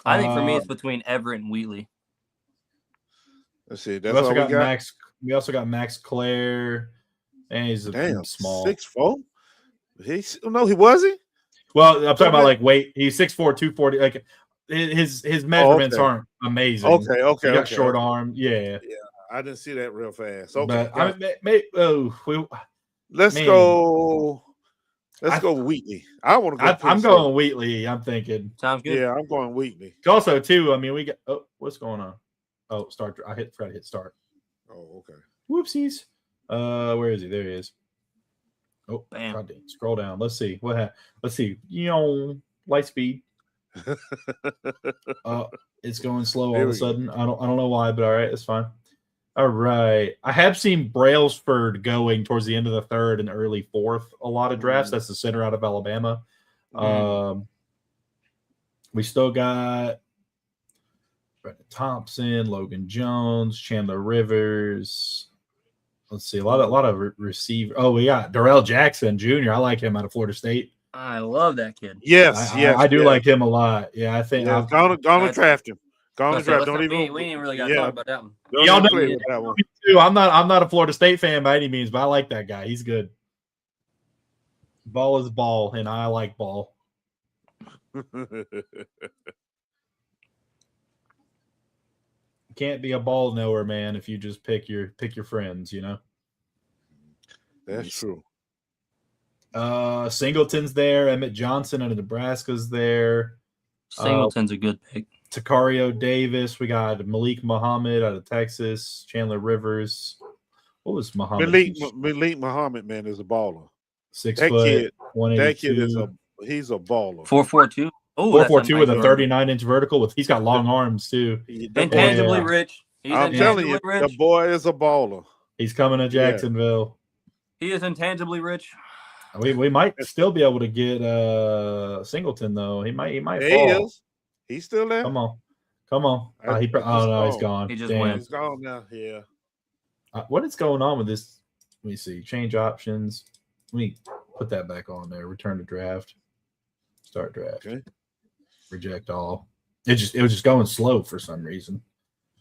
I think for me, it's between Everett and Wheatley. Let's see. We also got Max. We also got Max Clare, and he's small. 6'4". He wasn't. Well, I'm talking about like weight. He's 6'4", 240. Like his measurements aren't amazing. Okay. He got short arm. Yeah. I didn't see that real fast. Okay. But let's go. Let's go Wheatley. I want to go. I'm going Wheatley. I'm thinking. Sounds good. Yeah, I'm going Wheatley. Also, too. I mean, we got. Oh, what's going on? Oh, start. I forgot to hit start. Oh, okay. Whoopsies. Where is he? There he is. Oh, bam. Scroll down. Let's see what happened. Let's see. Light speed. It's going slow all There of a we go. sudden. I don't know why, but all right, it's fine. All right. I have seen Brailsford going towards the end of the third and early fourth. A lot of drafts. That's the center out of Alabama. We still got Brendan Thompson, Logan Jones, Chandler Rivers. Let's see, a lot of receiver. Oh, we got Darrell Jackson Jr. I like him out of Florida State. I love that kid. Yes, I do like him a lot. Yeah, I think Yeah, go on and draft him. Go on and draft. Don't even. We ain't really got to talk about that one. Y'all know play with that one. too. I'm not a Florida State fan by any means, but I like that guy. He's good. Ball is ball, and I like ball. Can't be a ball knower, man, if you just pick your friends, you know. That's true. Singleton's there. Emmett Johnson out of Nebraska's there. Singleton's a good pick. Takario Davis. We got Malik Muhammad out of Texas. Chandler Rivers. What was Muhammad? Malik Muhammad, man, is a baller. 6 That foot. kid, 182. he's a baller. 4.42. Oh, 4.42 with a 39-inch vertical. He's got long arms too. Intangibly rich. I'm telling you, the boy is a baller. He's coming to Jacksonville. He is intangibly rich. We might still be able to get Singleton though. He might fall. Is. He's still there. Come on. No, he's gone. He just Damn. went. He's gone now. Yeah. What is going on with this? Let me see. Change options. Let me put that back on there. Return to draft. Start draft. Okay. Reject all. It was just going slow for some reason.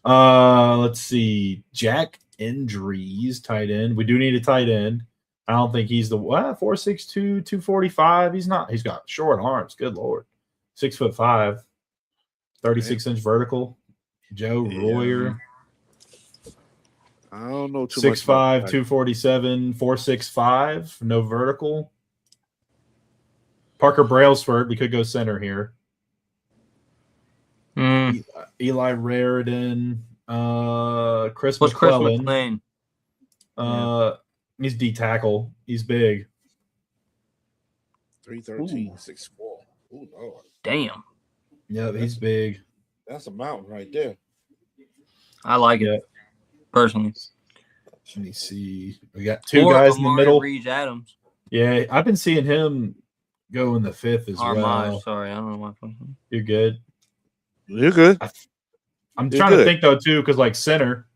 Let's see. Jack Injuries, tight end. We do need a tight end. I don't think he's the 4'6", 245. He's not. He's got short arms. Good Lord. 6'5", 36-inch vertical. Joe Royer. I don't know too much. 6'5", 247, 4'6", no vertical. Parker Brailsford. We could go center here. Eli Raridan. Chris McClellan. He's D tackle. He's big. 313, 6'4". Oh Lord. Damn. Yeah, he's big. That's a mountain right there. I like it personally. Let me see. We got two guys in the middle. Reed Adams. Yeah, I've been seeing him go in the fifth as well. Sorry, I don't know why. You're good. You're good. I'm trying to think though too, because like center,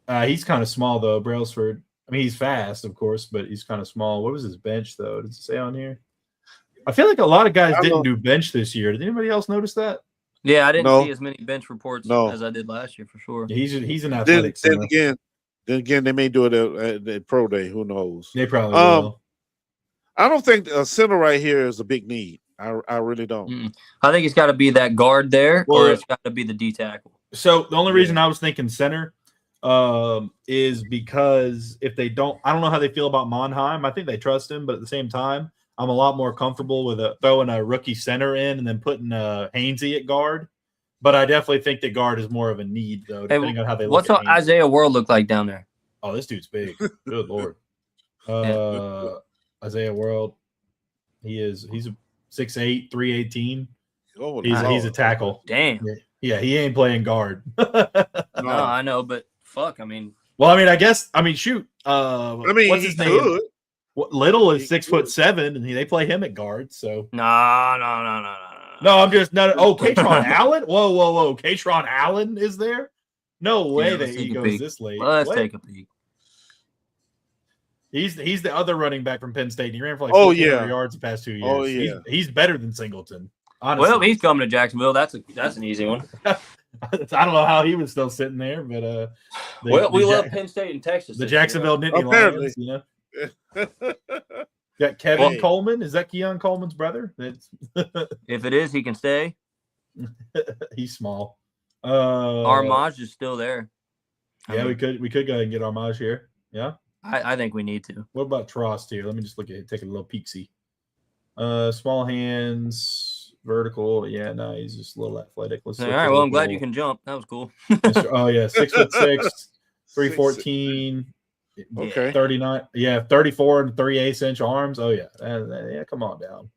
he's kind of small though. Brailsford. I mean, he's fast, of course, but he's kind of small. What was his bench though? Does it say on here? I feel like a lot of guys didn't do bench this year. Did anybody else notice that? Yeah, I didn't see as many bench reports as I did last year for sure. Yeah, he's an athletic. Then again, they may do it at pro day. Who knows? They probably will. I don't think a center right here is a big need. I really don't. I think it's got to be that guard there, or it's got to be the D tackle. So the only reason I was thinking center is because if they don't, I don't know how they feel about Monheim. I think they trust him, but at the same time, I'm a lot more comfortable with throwing a rookie center in and then putting Hainsey at guard. But I definitely think that guard is more of a need, though, depending on how they look. What's Isaiah World look like down there? Oh, this dude's big. Good Lord. Isaiah World, he's a 6'8", 318. He's a tackle. Damn. Yeah, he ain't playing guard. No, I know, but fuck, I mean. Well, shoot. What's his name? Could. Little is 6'7", and they play him at guard. So No. I'm just not. Oh, Katron Allen. Whoa. Katron Allen is there? No way that he goes this late. Let's take a peek. He's the other running back from Penn State. He ran for like 400 yards the past 2 years. Oh yeah, he's better than Singleton. Honestly. Well, he's coming to Jacksonville. That's an easy one. I don't know how he was still sitting there, but we love Penn State and Texas. The Jacksonville Nittany Lions, you know. Got Kevin Coleman. Is that Keon Coleman's brother? If it is, he can stay. He's small. Armage is still there. Yeah, we could go ahead and get Armage here. Yeah. I think we need to. What about Trost here? Let me just take a little peek-see. Small hands, vertical. Yeah, no, he's just a little athletic. All right, well, I'm glad you can jump. That was cool. Oh, yeah, 6'6", 314. Okay. 39. Yeah, 34 and 3/8 inch arms. Oh, yeah. Yeah, come on down.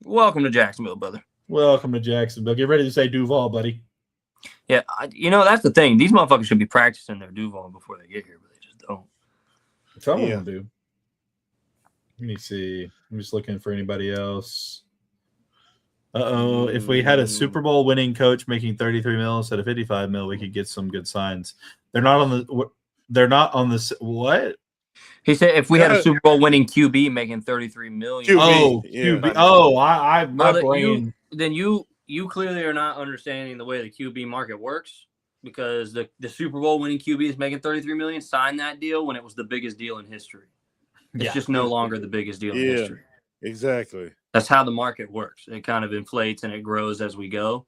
Welcome to Jacksonville, brother. Welcome to Jacksonville. Get ready to say Duval, buddy. Yeah, that's the thing. These motherfuckers should be practicing their Duval before they get here, but they just don't. Some of them do. Let me see. I'm just looking for anybody else. If we had a Super Bowl winning coach making 33 mil instead of 55 mil, we could get some good signs. They're not on the what? He said if we had a Super Bowl winning QB making 33 million. QB. My brain. You clearly are not understanding the way the QB market works, because the Super Bowl winning QB is making 33 million. Sign that deal when it was the biggest deal in history. It's just no longer the biggest deal in history. Exactly. That's how the market works. It kind of inflates and it grows as we go.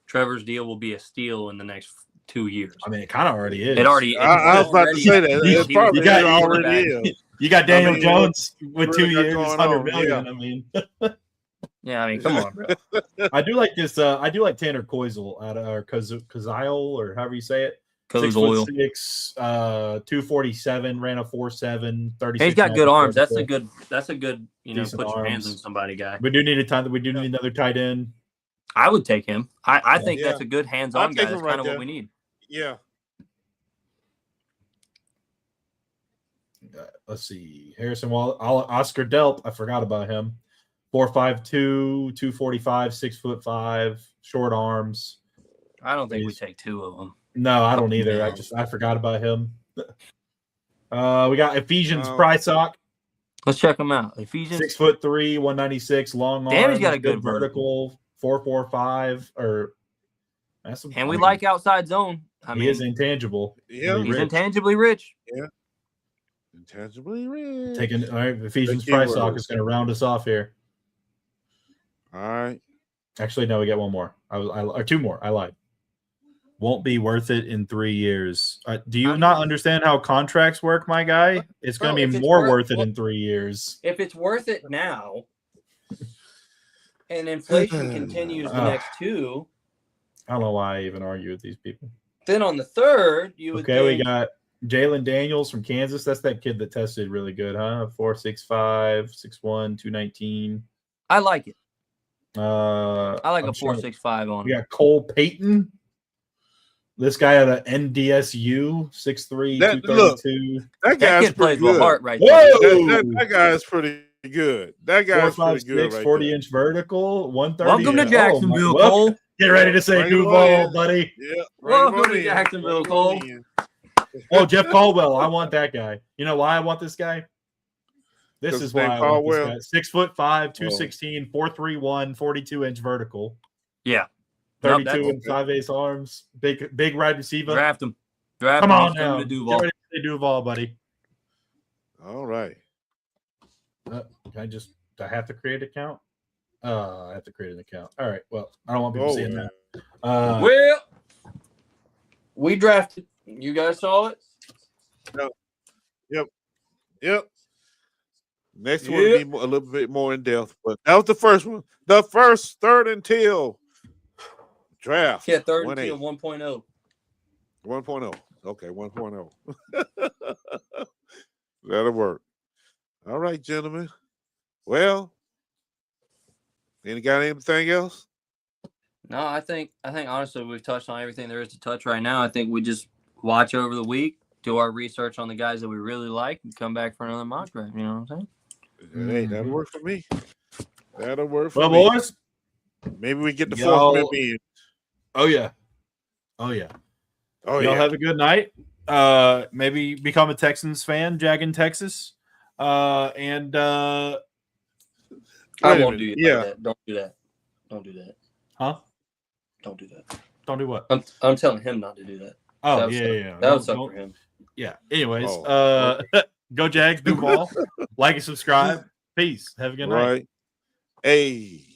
Trevor's deal will be a steal in the next 2 years. I mean, it kind of already is. It already. I was about to say that. It probably already is. You got Daniel Jones with 2 years, 100 million. I mean, yeah. I mean, come on, bro. I do like this. I do like Tanner Koizle out of or Kozile, or however you say it. 6'6", 247, ran a 4.7, 36. He's got good arms. That's a good. Decent put your hands on somebody guy. We do need another tight end. I would take him. I think that's a good hands-on guy. That's kind of what we need. Yeah. Let's see. Harrison Wall, Oscar Delp. I forgot about him. 4.52, 245, 6'5", short arms. I don't think we take two of them. No, I don't either. I forgot about him. We got Ephesians Prysock. Let's check him out. Ephesians 6'3", 196, long arms. Damn, he's got a good vertical. 4.45 and we like outside zone. He is intangible. Yeah, he's intangibly rich. Yeah, intangibly rich. All right, Ephesians Prysock is going to round us off here. All right. Actually, no, we got one more. Or two more. I lied. Won't be worth it in 3 years. Do you not understand how contracts work, my guy? It's going to be more worth it in 3 years. If it's worth it now, and inflation continues the next two, I don't know why I even argue with these people. Then on the third, you would. Okay, we got Jalen Daniels from Kansas. That's that kid that tested really good, huh? 4.65, 6'1", 219. I like it. I like a 4.65 on. We got Cole Payton. This guy at a NDSU, 6'3", 232. That kid plays good. with heart right there. That guy is pretty good. That guy's 4.56, pretty good. 40-inch vertical, 130. Welcome to Jacksonville, Cole. Get ready to say Duval, buddy. Yeah. Welcome to Jacksonville, Cole. Oh, Jeff Caldwell. I want that guy. You know why I want this guy? This is why I want this guy. 6'5", 216, 4.31, 42-inch vertical. Yeah. 32 and 5/8 arms. Big wide receiver. Draft him. Come on now. Get ready to say Duval, buddy. All right. Do I have to create an account? I have to create an account. All right. Well, I don't want people seeing that. Well, we drafted. You guys saw it? Yep. Next one will be a little bit more in depth, but that was the first one. The first third and Teal draft. Yeah, third and Teal 1.0. 1.0. Okay, 1.0. That'll work. All right, gentlemen. Well, got anything else? No, I think honestly we've touched on everything there is to touch right now. I think we just watch over the week, do our research on the guys that we really like, and come back for another mock draft. You know what I'm saying? Hey, that'll work for me. That'll work for me. Well, boys, maybe we get the fourth man in. Oh yeah. Y'all have a good night. Maybe become a Texans fan, Jaggin, Texas. I won't do that. Don't do that. Don't do that. Huh? Don't do that. Don't do what? I'm telling him not to do that. Oh, yeah. That would suck for him. Yeah. Anyways, go Jags, do ball. Like and subscribe. Peace. Have a good night. Right. Hey.